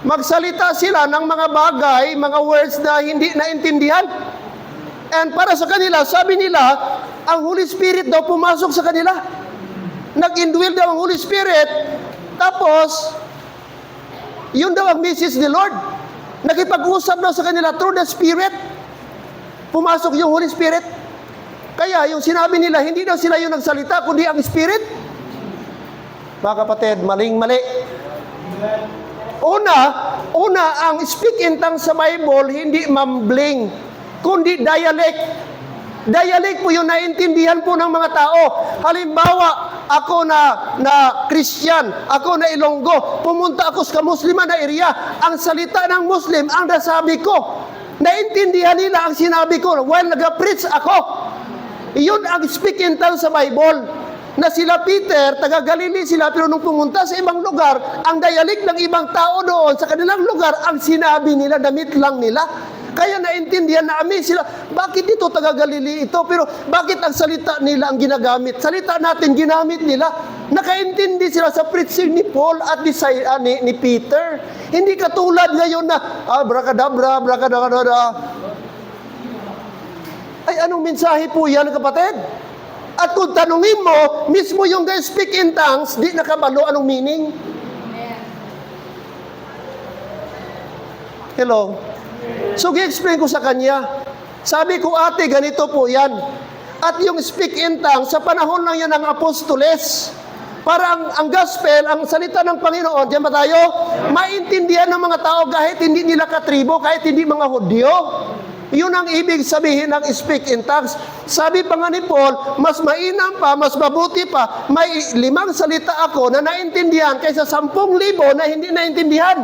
magsalita sila ng mga bagay, mga words na hindi naintindihan. And para sa kanila, sabi nila, ang Holy Spirit daw pumasok sa kanila. Nag-indwell daw ang Holy Spirit. Tapos, yun daw ang message ni Lord. Nakipag-usap daw sa kanila through the Spirit. Pumasok yung Holy Spirit. Kaya yung sinabi nila, hindi daw sila yung nagsalita, kundi ang Spirit. Mga kapatid, maling-mali. Una, ang speak in tongues sa Bible, hindi mumbling. kundi dialect. Dialect po yung naintindihan po ng mga tao. Halimbawa, ako na Christian, ako na Ilonggo, pumunta ako sa Muslima na area, ang salita ng Muslim, ang nasabi ko, naintindihan nila ang sinabi ko while nag-preach ako. Iyon ang speak in tongues sa Bible. Na sila Peter, taga Galilee sila, pero nung pumunta sa ibang lugar, ang dialect ng ibang tao doon sa kanilang lugar, ang sinabi nila, damit lang nila. Kaya naintindihan namin sila, bakit ito taga Galilee ito? Pero bakit ang salita nila ang ginagamit? Salita natin ginamit nila. Nakaintindi sila sa preaching ni Paul at ni Peter. Hindi katulad ngayon na, brakadabra, brakadabra. Ay, anong mensahe po yan, kapatid? At kung tanungin mo, mismo yung guys speak in tongues, di nakabalo anong meaning? Hello? So, gi-explain ko sa kanya. Sabi ko, ate, ganito po yan. At yung speak in tongues, sa panahon lang yan ng apostoles. Para ang gospel, ang salita ng Panginoon, diyan ba tayo? Maintindihan ng mga tao kahit hindi nila katribo, kahit hindi mga Hudyo. Yun ang ibig sabihin ng speak in tongues. Sabi pa nga ni Paul, mas mainam pa, mas mabuti pa, may 5 salita ako na naintindihan kaysa 10,000 na hindi naintindihan.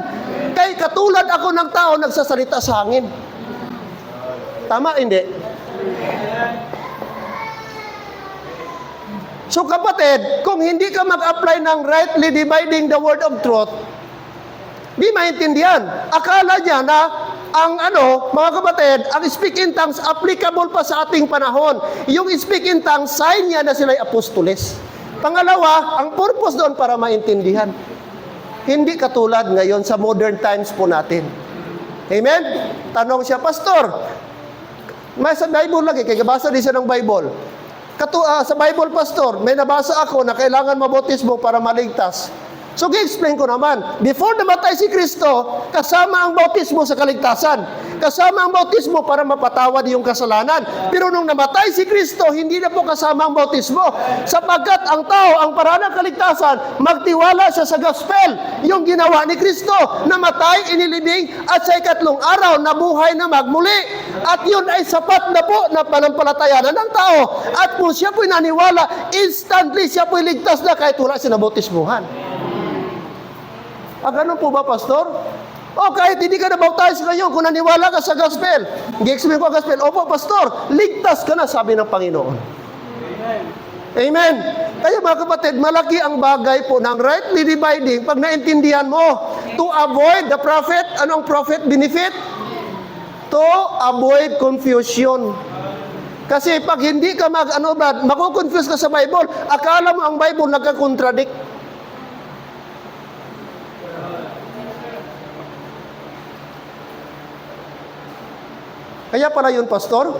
Kay katulad ako ng tao nagsasalita sa hangin. Tama, hindi? So kapatid, kung hindi ka mag-apply ng rightly dividing the word of truth, di maintindihan. Akala niya na mga kapatid, ang speak in tongues applicable pa sa ating panahon. Yung speak in tongues, sign niya na sila'y apostoles. Pangalawa, ang purpose doon para maintindihan. Hindi katulad ngayon sa modern times po natin. Amen? Tanong siya, Pastor, may sa Bible lagi, kaya basa din siya ng Bible. Sa Bible, Pastor, may nabasa ako na kailangan mabautismo para maligtas. So, i-explain ko naman, before namatay si Kristo, kasama ang bautismo sa kaligtasan. Kasama ang bautismo para mapatawad yung kasalanan. Pero nung namatay si Kristo, hindi na po kasama ang bautismo. Sapagkat ang tao, ang paraan ng kaligtasan, magtiwala siya sa gospel. Yung ginawa ni Kristo, namatay, inilibing, at sa 3 araw, nabuhay na magmuli. At yun ay sapat na po na panampalatayanan ng tao. At kung siya po'y naniwala, instantly siya po'y ligtas na kahit wala siya nabautismuhan. Ganun po ba, Pastor? Kahit hindi ka na-baptize ngayon, kung naniwala ka sa gospel, gi-explain ko ang gospel, opo, Pastor, ligtas ka na, sabi ng Panginoon. Amen. Amen. Kaya mga kapatid, malaki ang bagay po ng rightly dividing pag naintindihan mo. To avoid the prophet, anong prophet benefit? To avoid confusion. Kasi pag hindi ka makukonfuse ka sa Bible, akala mo ang Bible nagka-contradict. Kaya pala yun, Pastor.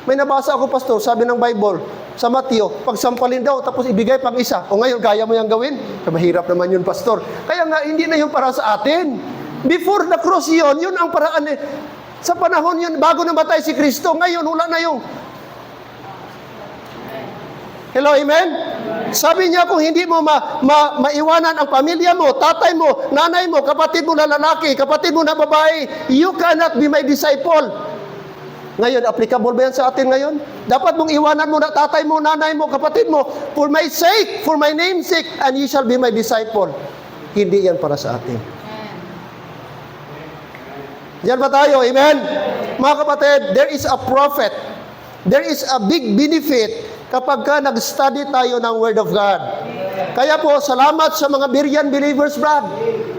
May nabasa ako, Pastor, sabi ng Bible, sa Mateo, pagsampalin daw, tapos ibigay pang isa. O ngayon, kaya mo yung gawin? Mahirap naman yun, Pastor. Kaya nga, hindi na yun para sa atin. Before the cross yun ang paraan eh. Sa panahon yun, bago namatay si Kristo, ngayon, wala na yung... Hello, amen? Sabi niya, kung hindi mo maiwanan ang pamilya mo, tatay mo, nanay mo, kapatid mo na lalaki, kapatid mo na babae, you cannot be my disciple. Ngayon, applicable ba yan sa atin ngayon? Dapat mong iwanan mo na tatay mo, nanay mo, kapatid mo, for my sake, for my name's sake, and ye shall be my disciple. Hindi yan para sa atin. Diyan ba tayo? Amen? Mga kapatid, there is a prophet. There is a big benefit kapag ka nag-study tayo ng Word of God. Kaya po, salamat sa mga Berean believers, Brad.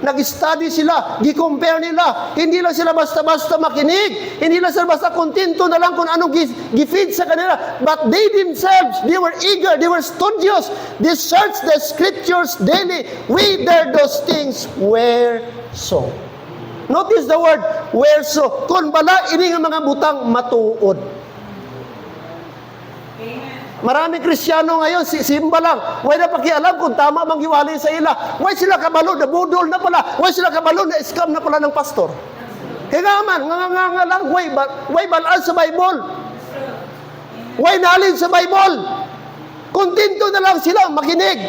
Nag-study sila, gi-compare nila. Hindi lang sila basta-basta makinig. Hindi lang sila basta kontento na lang kung anong gi-feed sa kanila. But they themselves, they were eager, they were studious. They searched the scriptures daily. Whether those things were so. Notice the word, were so. Kung bala, ini nga mga butang matuod. Maraming Kristiyano ngayon, simba lang. Huwag na pakialam kung tama manghiwalay sa ila. Huwag sila kabalo na budol na pala. Huwag sila kabalo na scam na pala ng pastor. Kaya man, nga lang, huwag balaan sa Bible. Huwag nalin sa Bible. Kontento na lang sila makinig.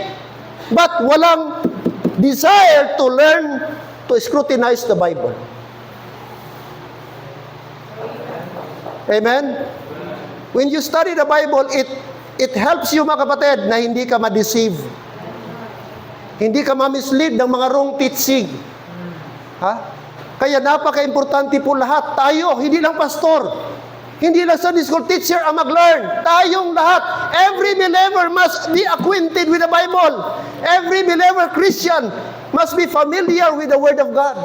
But walang desire to learn to scrutinize the Bible. Amen? When you study the Bible, it helps you mga kapatid na hindi ka ma-deceive. Hindi ka ma-mislead ng mga wrong teaching. Ha? Kaya napaka-importante po lahat. Tayo, hindi lang pastor. Hindi lang Sunday school teacher ang mag-learn. Tayong lahat. Every believer must be acquainted with the Bible. Every believer Christian must be familiar with the Word of God.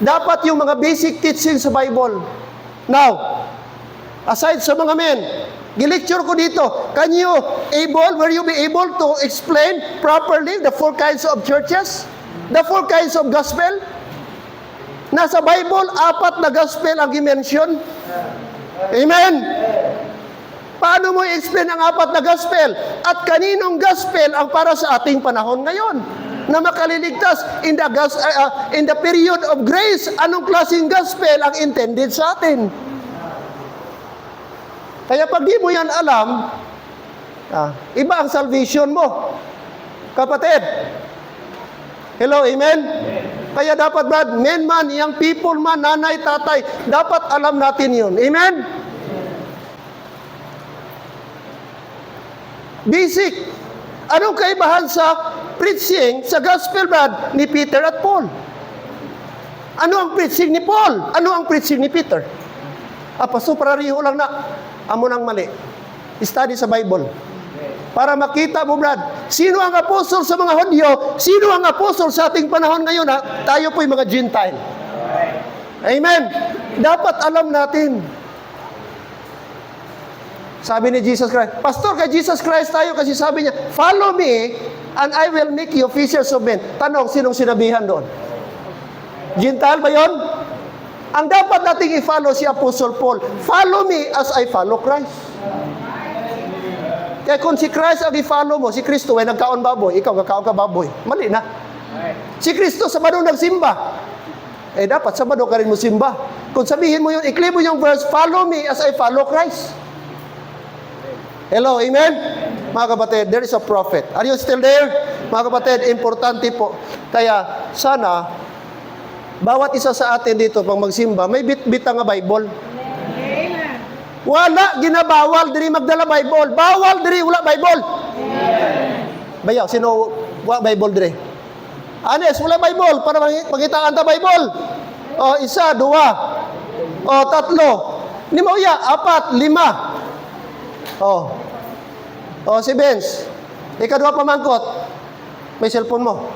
Dapat yung mga basic teaching sa Bible. Now, aside sa mga men, gilecture ko dito, were you be able to explain properly the 4 kinds of churches? The 4 kinds of gospel? Nasa Bible, 4 na gospel ang i-mention. Amen? Paano mo i-explain ang 4 na gospel? At kaninong gospel ang para sa ating panahon ngayon? Na makaliligtas in the period of grace, anong klaseng gospel ang intended sa atin? Kaya pag di mo yan alam, iba ang salvation mo. Kapatid. Hello, amen? Kaya dapat men man, young people man, nanay, tatay, dapat alam natin yun. Amen? Basic. Anong kaibahan sa preaching, sa gospel ni Peter at Paul? Ano ang preaching ni Paul? Ano ang preaching ni Peter? Paso, parariho lang na. Amo nang mali. Study sa Bible. Para makita mo, sino ang apostol sa mga Hudyo? Sino ang apostol sa ating panahon ngayon? Tayo po'y mga Gentile. Amen. Dapat alam natin. Sabi ni Jesus Christ, Pastor, kay Jesus Christ tayo kasi sabi niya, follow me and I will make you fishers of men. Tanong, sinong sinabihan doon? Gentile ba yun? Ang dapat nating i-follow si Apostle Paul, follow me as I follow Christ. Kaya kung si Christ ang i-follow mo, si Kristo ay nagkaon baboy, ikaw kakaon ka baboy. Mali na. Si Kristo Sabado nagsimba. Dapat Sabado ka rin mo simba. Kung sabihin mo yun, i-claim mo yung verse, follow me as I follow Christ. Hello, amen? Mga kapatid, there is a prophet. Are you still there? Mga kapatid, importante po. Kaya, sana, bawat isa sa atin dito, pag magsimba, may bit-bit nga Bible. Wala, ginabawal diri magdala Bible. Bawal diri, wala Bible. Bayaw, sino wala Bible diri? Anes, wala Bible, para magitaan ta Bible. O, 1, 2. O, 3. 5, 5. O, si Benz. Ika-2 pamangkot. May cellphone mo.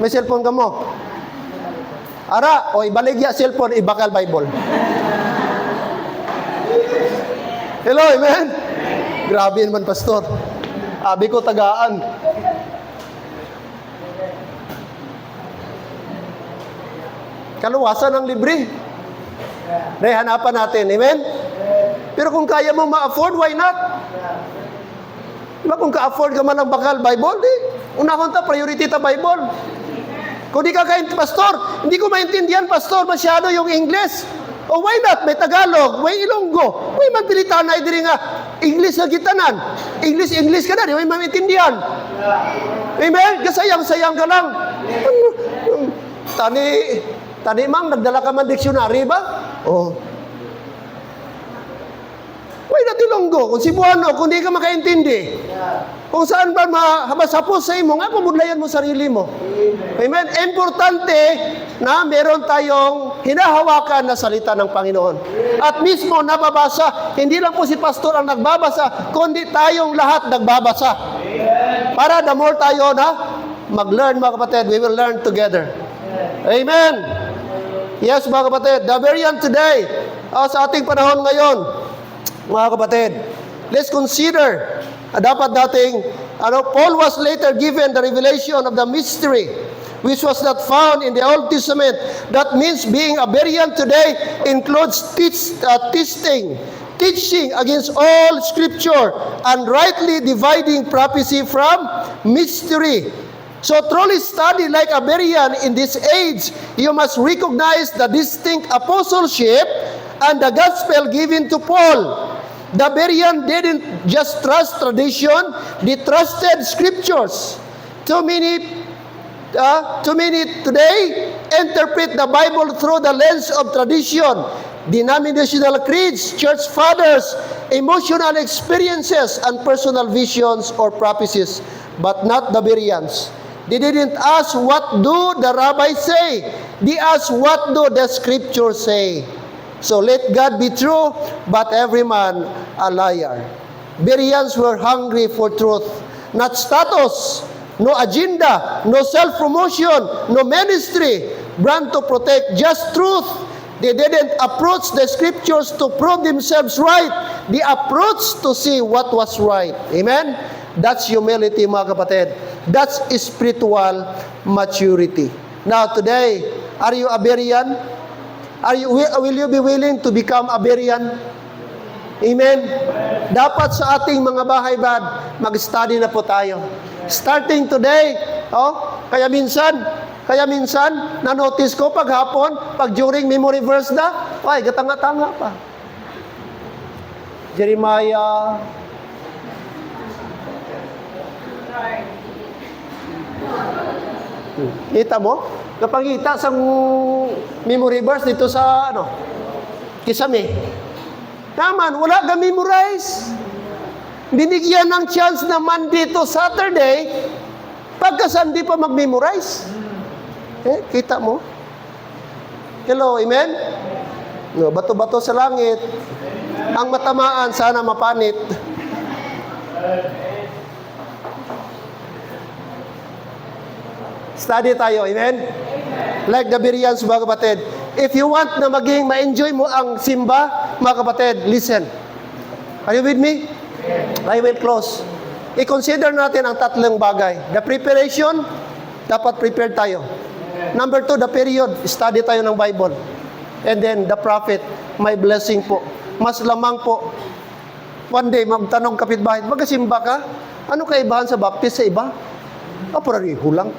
May cellphone ka mo. Ara, o ibaligya cellphone, ibakal Bible. Hello, amen? Grabe naman, pastor. Abi ko tagaan. Kaluwasan ng libre. Hanapan natin, amen? Pero kung kaya mo ma-afford, why not? Diba kung ka-afford ka man ng bakal Bible, unahon ta, priority ta Bible. Kung di ka pastor, hindi ko maintindihan, pastor, masyado yung English. O why not? May Tagalog, may Ilonggo. May magpilitan na diri nga English na gitanan. English ka na, di may maintindihan. Amen? Kasayang-sayang ka lang. Tani mang, nagdala ka man dictionary ba? Why not Ilonggo? Kung Cebuano, kung di ka makaintindi. Kung saan ba masapos sa imo, nga pabudlayan mo sarili mo. Amen? Importante na meron tayong hinahawakan na salita ng Panginoon. At mismo nababasa, hindi lang po si pastor ang nagbabasa, kundi tayong lahat nagbabasa. Para the more tayo na mag-learn, mga kapatid, we will learn together. Amen? Yes, mga kapatid, the variant today, sa ating panahon ngayon, mga kapatid, let's consider, dapat dating, Paul was later given the revelation of the mystery, which was not found in the Old Testament. That means being a variant today includes teaching against all Scripture and rightly dividing prophecy from mystery. So truly study like a Berean in this age, you must recognize the distinct apostleship and the gospel given to Paul. The Berean didn't just trust tradition, they trusted scriptures. Too many today interpret the Bible through the lens of tradition. denominational creeds, church fathers, emotional experiences, and personal visions or prophecies, but not the Bereans. They didn't ask, what do the rabbis say? They asked, what do the scriptures say? So let God be true, but every man a liar. Bereans were hungry for truth, not status, no agenda, no self-promotion, no ministry, brand to protect just truth. They didn't approach the scriptures to prove themselves right. They approached to see what was right. Amen? That's humility, mga kapatid. That's spiritual maturity. Now today, are you a Berean? Will you be willing to become a Berean? Amen? Dapat sa ating mga bahay, bad, mag-study na po tayo. Starting today, kaya minsan, na-notice ko paghapon, pag during memory verse na, ay, gatanga-tanga pa. Jeremiah, kita mo? Kapangita sa memory verse dito sa Kisame. Taman, wala ka memorize. Binigyan ng chance na Monday to Saturday, pagka Sunday pa mag-memorize. Kita mo? Hello, amen? No, bato-bato sa langit. Ang matamaan, sana mapanit. Study tayo, amen? Like the Bereans, mga kapatid. If you want na maging ma-enjoy mo ang simba, mga kapatid, listen. Are you with me? I will close. I-consider natin ang tatlong bagay. The preparation, dapat prepared tayo. Number 2, the period, study tayo ng Bible. And then, the prophet, may blessing po. Mas lamang po. One day, magtanong kapitbahay, magkasimba ka? Ano kaibahan sa baptist sa iba? Parariho lang.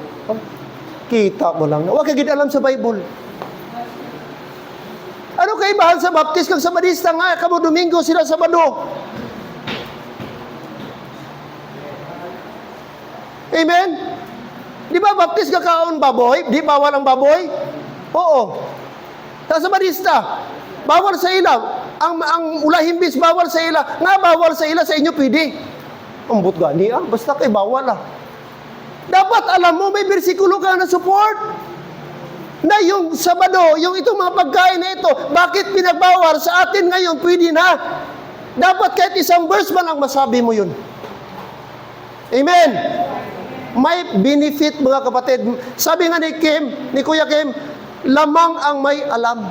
Kita mo lang. Huwag kagid alam sa Bible. Ano kaibahan sa baptist kang Sabadista nga? Kamo Domingo, sila Sabado. Amen? Di ba baptist ka kaon baboy? Di bawal ang baboy? Oo. Sa Sabadista, bawal sa ila. Ang ulahimbis bawal sa ila. Nga bawal sa ila, sa inyo pwede. Ambot gani basta kay bawal Dapat alam mo, may bersikulo ka na support. Na yung Sabado, yung itong mga pagkain na ito, bakit pinagbawal sa atin ngayon, pwede na. Dapat kahit isang verse man ang masabi mo yun. Amen? May benefit, mga kapatid. Sabi nga ni Kuya Kim, lamang ang may alam.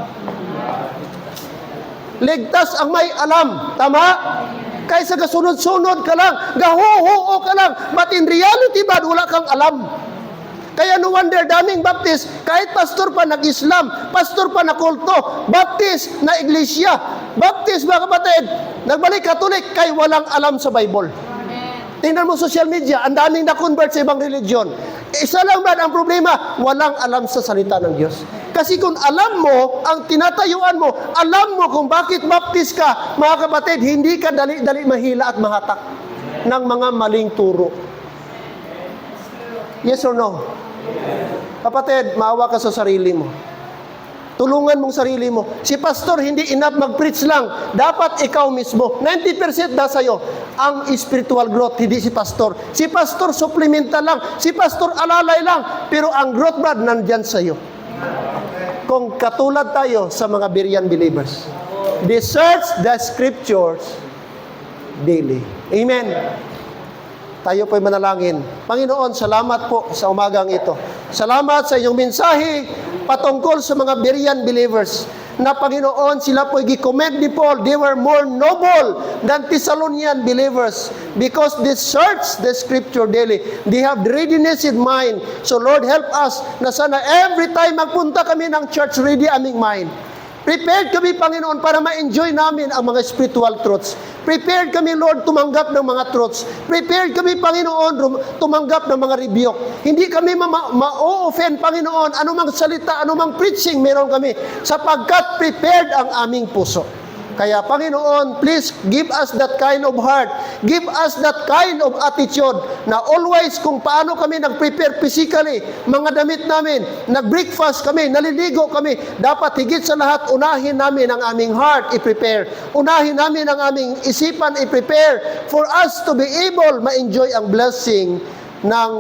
Ligtas ang may alam. Tama? Kaysa kasunod-sunod ka lang, gaho-ho ka lang, but in reality ba, wala kang alam. Kaya no wonder, daming baptist, kahit pastor pa nag-Islam, pastor pa na kulto, baptist na iglesia, baptist mga kapatid, nagbalik Katolik, kay walang alam sa Bible. Tingnan mo social media, ang daming na-convert sa ibang religion. Isa lang ba ang problema? Walang alam sa salita ng Diyos. Kasi kung alam mo, ang tinatayuan mo, alam mo kung bakit baptist ka, mga kapatid, hindi ka dali-dali mahila at mahatak ng mga maling turo. Yes or no? Kapatid, maawa ka sa sarili mo. Tulungan mong sarili mo. Si pastor, hindi enough mag-preach lang. Dapat ikaw mismo. 90% na sa'yo. Ang spiritual growth, hindi si pastor. Si pastor, supplemental lang. Si pastor, alalay lang. Pero ang growth, brad, nandyan sa'yo. Kung katulad tayo sa mga Berean believers. They search the scriptures daily. Amen. Tayo po'y manalangin. Panginoon, salamat po sa umagang ito. Salamat sa inyong mensahe patungkol sa mga Berean believers. Na Panginoon, sila po'y gi-commend ni Paul. They were more noble than Thessalonian believers because they search the scripture daily. They have readiness in mind. So Lord, help us na sana every time magpunta kami ng church, ready aming mind. Prepared kami, Panginoon, para ma-enjoy namin ang mga spiritual truths. Prepared kami, Lord, tumanggap ng mga truths. Prepared kami, Panginoon, tumanggap ng mga rebuke. Hindi kami ma-offend, Panginoon, anumang salita, anumang preaching meron kami, sapagkat prepared ang aming puso. Kaya Panginoon, please give us that kind of heart. Give us that kind of attitude na always kung paano kami nag-prepare physically, mga damit namin, nag-breakfast kami, naliligo kami, dapat higit sa lahat, unahin namin ang aming heart i-prepare. Unahin namin ang aming isipan i-prepare for us to be able ma-enjoy ang blessing ng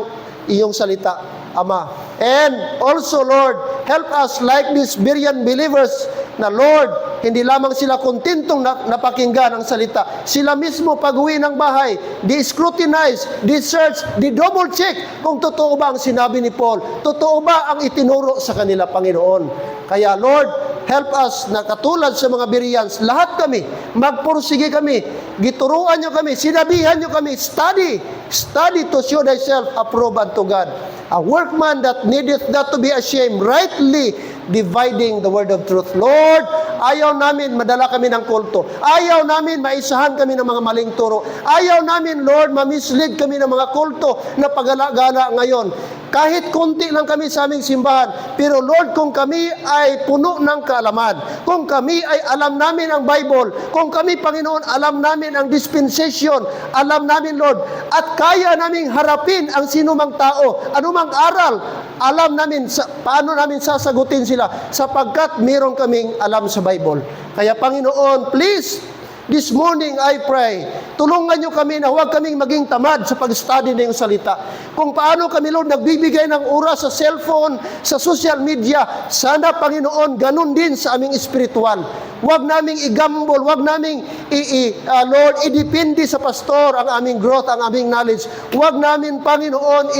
iyong salita, Ama. And also, Lord, help us like these Berean believers na, Lord, hindi lamang sila kontentong napakinggan ang salita. Sila mismo pag-uwi ng bahay, di-scrutinize, di-search, di-double check kung totoo ba ang sinabi ni Paul. Totoo ba ang itinuro sa kanila, Panginoon. Kaya, Lord, help us na katulad sa mga Bereans, lahat kami, magpursige kami, gituruan nyo kami, sinabihan nyo kami, study to show thyself approved unto God. A workman that needeth not to be ashamed, rightly dividing the word of truth. Lord, ayaw namin madala kami ng kulto. Ayaw namin maisahan kami ng mga maling turo. Ayaw namin, Lord, mamislead kami ng mga kulto na pagala-gala ngayon. Kahit konti lang kami sa aming simbahan. Pero Lord, kung kami ay puno ng kaalaman, kung kami ay alam namin ang Bible, kung kami, Panginoon, alam namin ang dispensation, alam namin, Lord, at kaya naming harapin ang sinumang tao, anumang aral, alam namin paano namin sasagutin sila sapagkat meron kaming alam sa Bible. Kaya, Panginoon, please, this morning I pray, tulungan nyo kami na huwag kaming maging tamad sa pag-study ng iyong salita. Kung paano kami, Lord, nagbibigay ng oras sa cellphone, sa social media, sana, Panginoon, ganun din sa aming espiritual. Huwag naming igambol, huwag naming, Lord, idepende sa pastor ang aming growth, ang aming knowledge. Huwag namin, Panginoon,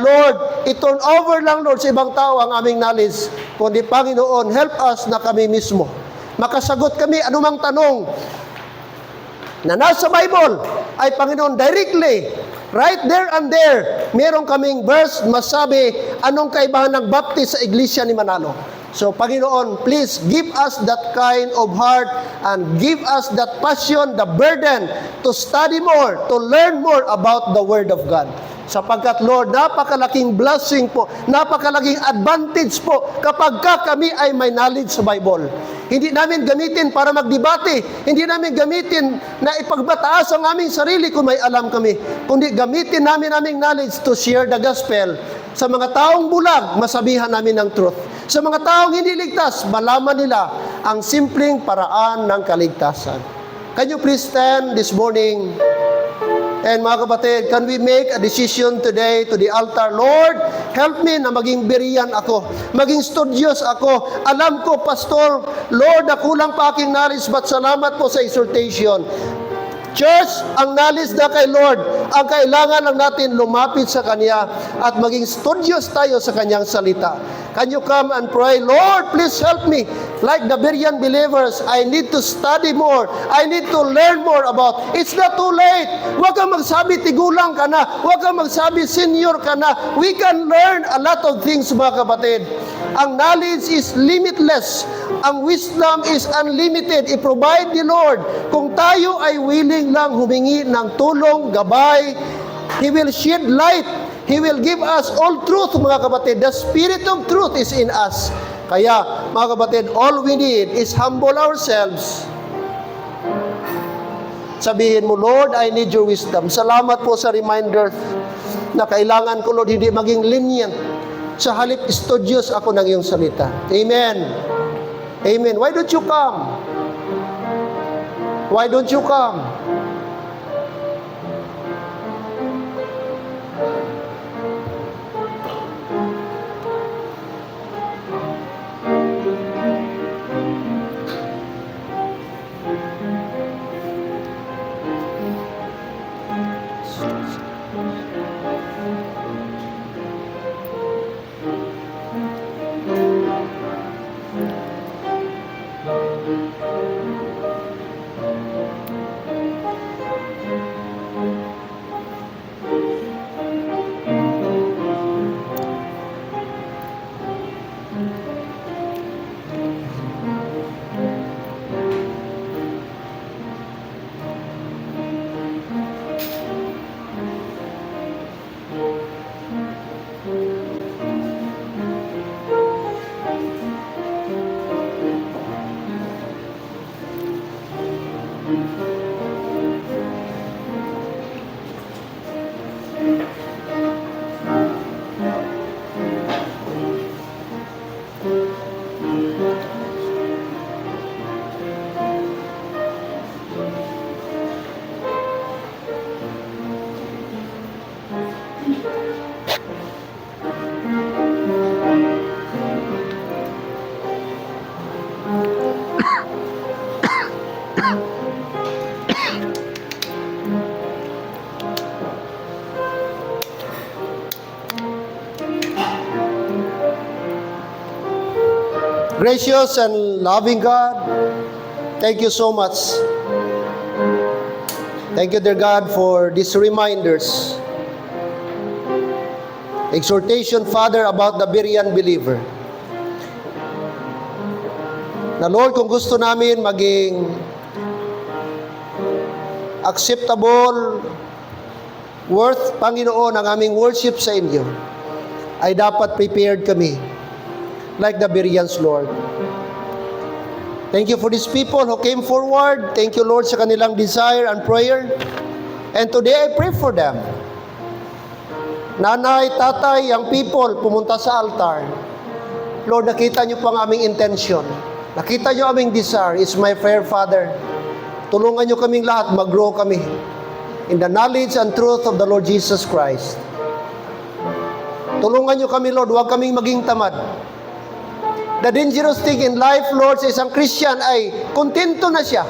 Lord, i-turn over lang, Lord, sa ibang tao ang aming knowledge. Kundi, Panginoon, help us na kami mismo makasagot kami anumang tanong na nasa Bible ay, Panginoon, directly, right there and there, meron kaming verse masabi anong kaibahan ng baptist sa iglesia ni Manalo. So, Panginoon, please give us that kind of heart and give us that passion, the burden to study more, to learn more about the Word of God. Sapagkat, Lord, napakalaking blessing po, napakalaking advantage po kapag kami ay may knowledge sa Bible. Hindi namin gamitin para magdebate, hindi namin gamitin na ipagbataas ang aming sarili kung may alam kami, kundi gamitin namin aming knowledge to share the gospel. Sa mga taong bulag, masabihan namin ng truth. Sa mga taong hindi ligtas, malaman nila ang simpleng paraan ng kaligtasan. Can you please stand this morning? And mga kapatid, can we make a decision today to the altar? Lord, help me na maging Berean ako, maging studious ako. Alam ko, Pastor, Lord, na kulang pa aking knowledge, but salamat po sa exhortation. Church, ang knowledge na kay Lord, ang kailangan lang natin lumapit sa Kanya at maging studious tayo sa Kanyang salita. Can you come and pray, Lord, please help me. Like the Berean believers, I need to study more. I need to learn more about. It's not too late. Huwag kang magsabi tigulang ka na. Huwag kang magsabi senior ka na. We can learn a lot of things, mga kapatid. Ang knowledge is limitless. Ang wisdom is unlimited. I-provide the Lord. Kung tayo ay willing lang humingi ng tulong, gabay, He will shed light. He will give us all truth, mga kapatid. The Spirit of truth is in us. Kaya, mga kapatid, all we need is humble ourselves. Sabihin mo, Lord, I need your wisdom. Salamat po sa reminder na kailangan ko, Lord, hindi maging lenient. Sa halip, studious ako ng iyong salita. Amen. Amen. Why don't you come? Why don't you come? Gracious and loving God, thank you so much. Thank you, dear God, for these reminders. Exhortation, Father, about the Berean believer. Na Lord, kung gusto namin maging acceptable, worth, Panginoon, ang aming worship sa inyo, ay dapat prepared kami like the Bereans, Lord. Thank you for these people who came forward. Thank you, Lord, sa kanilang desire and prayer. And today, I pray for them. Nanay, tatay, ang people, pumunta sa altar. Lord, nakita niyo po ang aming intention. Nakita niyo aming desire. It's my prayer, Father. Tulungan niyo kaming lahat, mag-grow kami in the knowledge and truth of the Lord Jesus Christ. Tulungan niyo kami, Lord, huwag kaming maging tamad. The dangerous thing in life, Lord, sa isang Christian ay kontento na siya.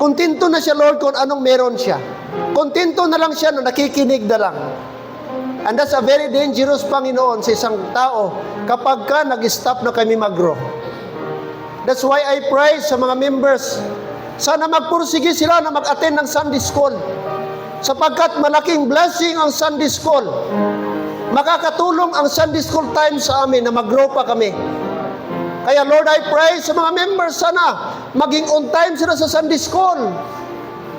Kontento na siya, Lord, kung anong meron siya. Kontento na lang siya na nakikinig na lang. And that's a very dangerous, Panginoon, sa isang tao kapag ka nag-stop na kami mag-grow. That's why I pray sa mga members, sana magpursige sila na mag-attend ng Sunday School. Sapagkat malaking blessing ang Sunday School. Makakatulong ang Sunday School time sa amin na mag-grow pa kami. Kaya Lord, I pray sa mga members, sana maging on time sila sa Sunday School.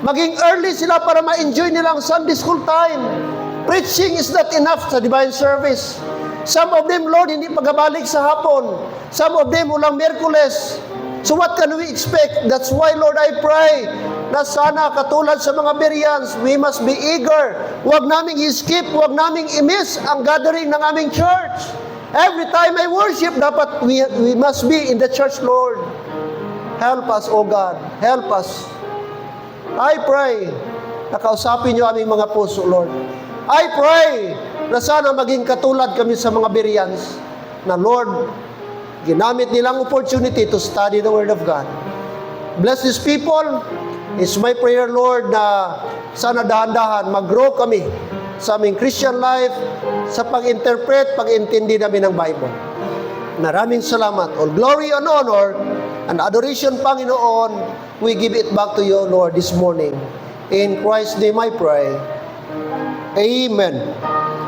Maging early sila para ma-enjoy nila ang Sunday School time. Preaching is not enough sa divine service. Some of them, Lord, hindi pagabalik sa hapon. Some of them, ulang Miyerkules. So what can we expect? That's why, Lord, I pray na sana katulad sa mga Bereans, we must be eager. Huwag naming i-skip, huwag naming i-miss ang gathering ng aming church. Every time I worship, dapat we must be in the church, Lord. Help us, O God. Help us. I pray na kausapin niyo aming mga puso, Lord. I pray na sana maging katulad kami sa mga Bereans na, Lord, ginamit nilang opportunity to study the Word of God. Bless these people. It's my prayer, Lord, na sana dahan-dahan mag-grow kami sa aming Christian life, sa pag-interpret, pag-intindi namin ng Bible. Maraming salamat. All glory and honor and adoration, Panginoon, we give it back to you, Lord, this morning. In Christ's name I pray. Amen.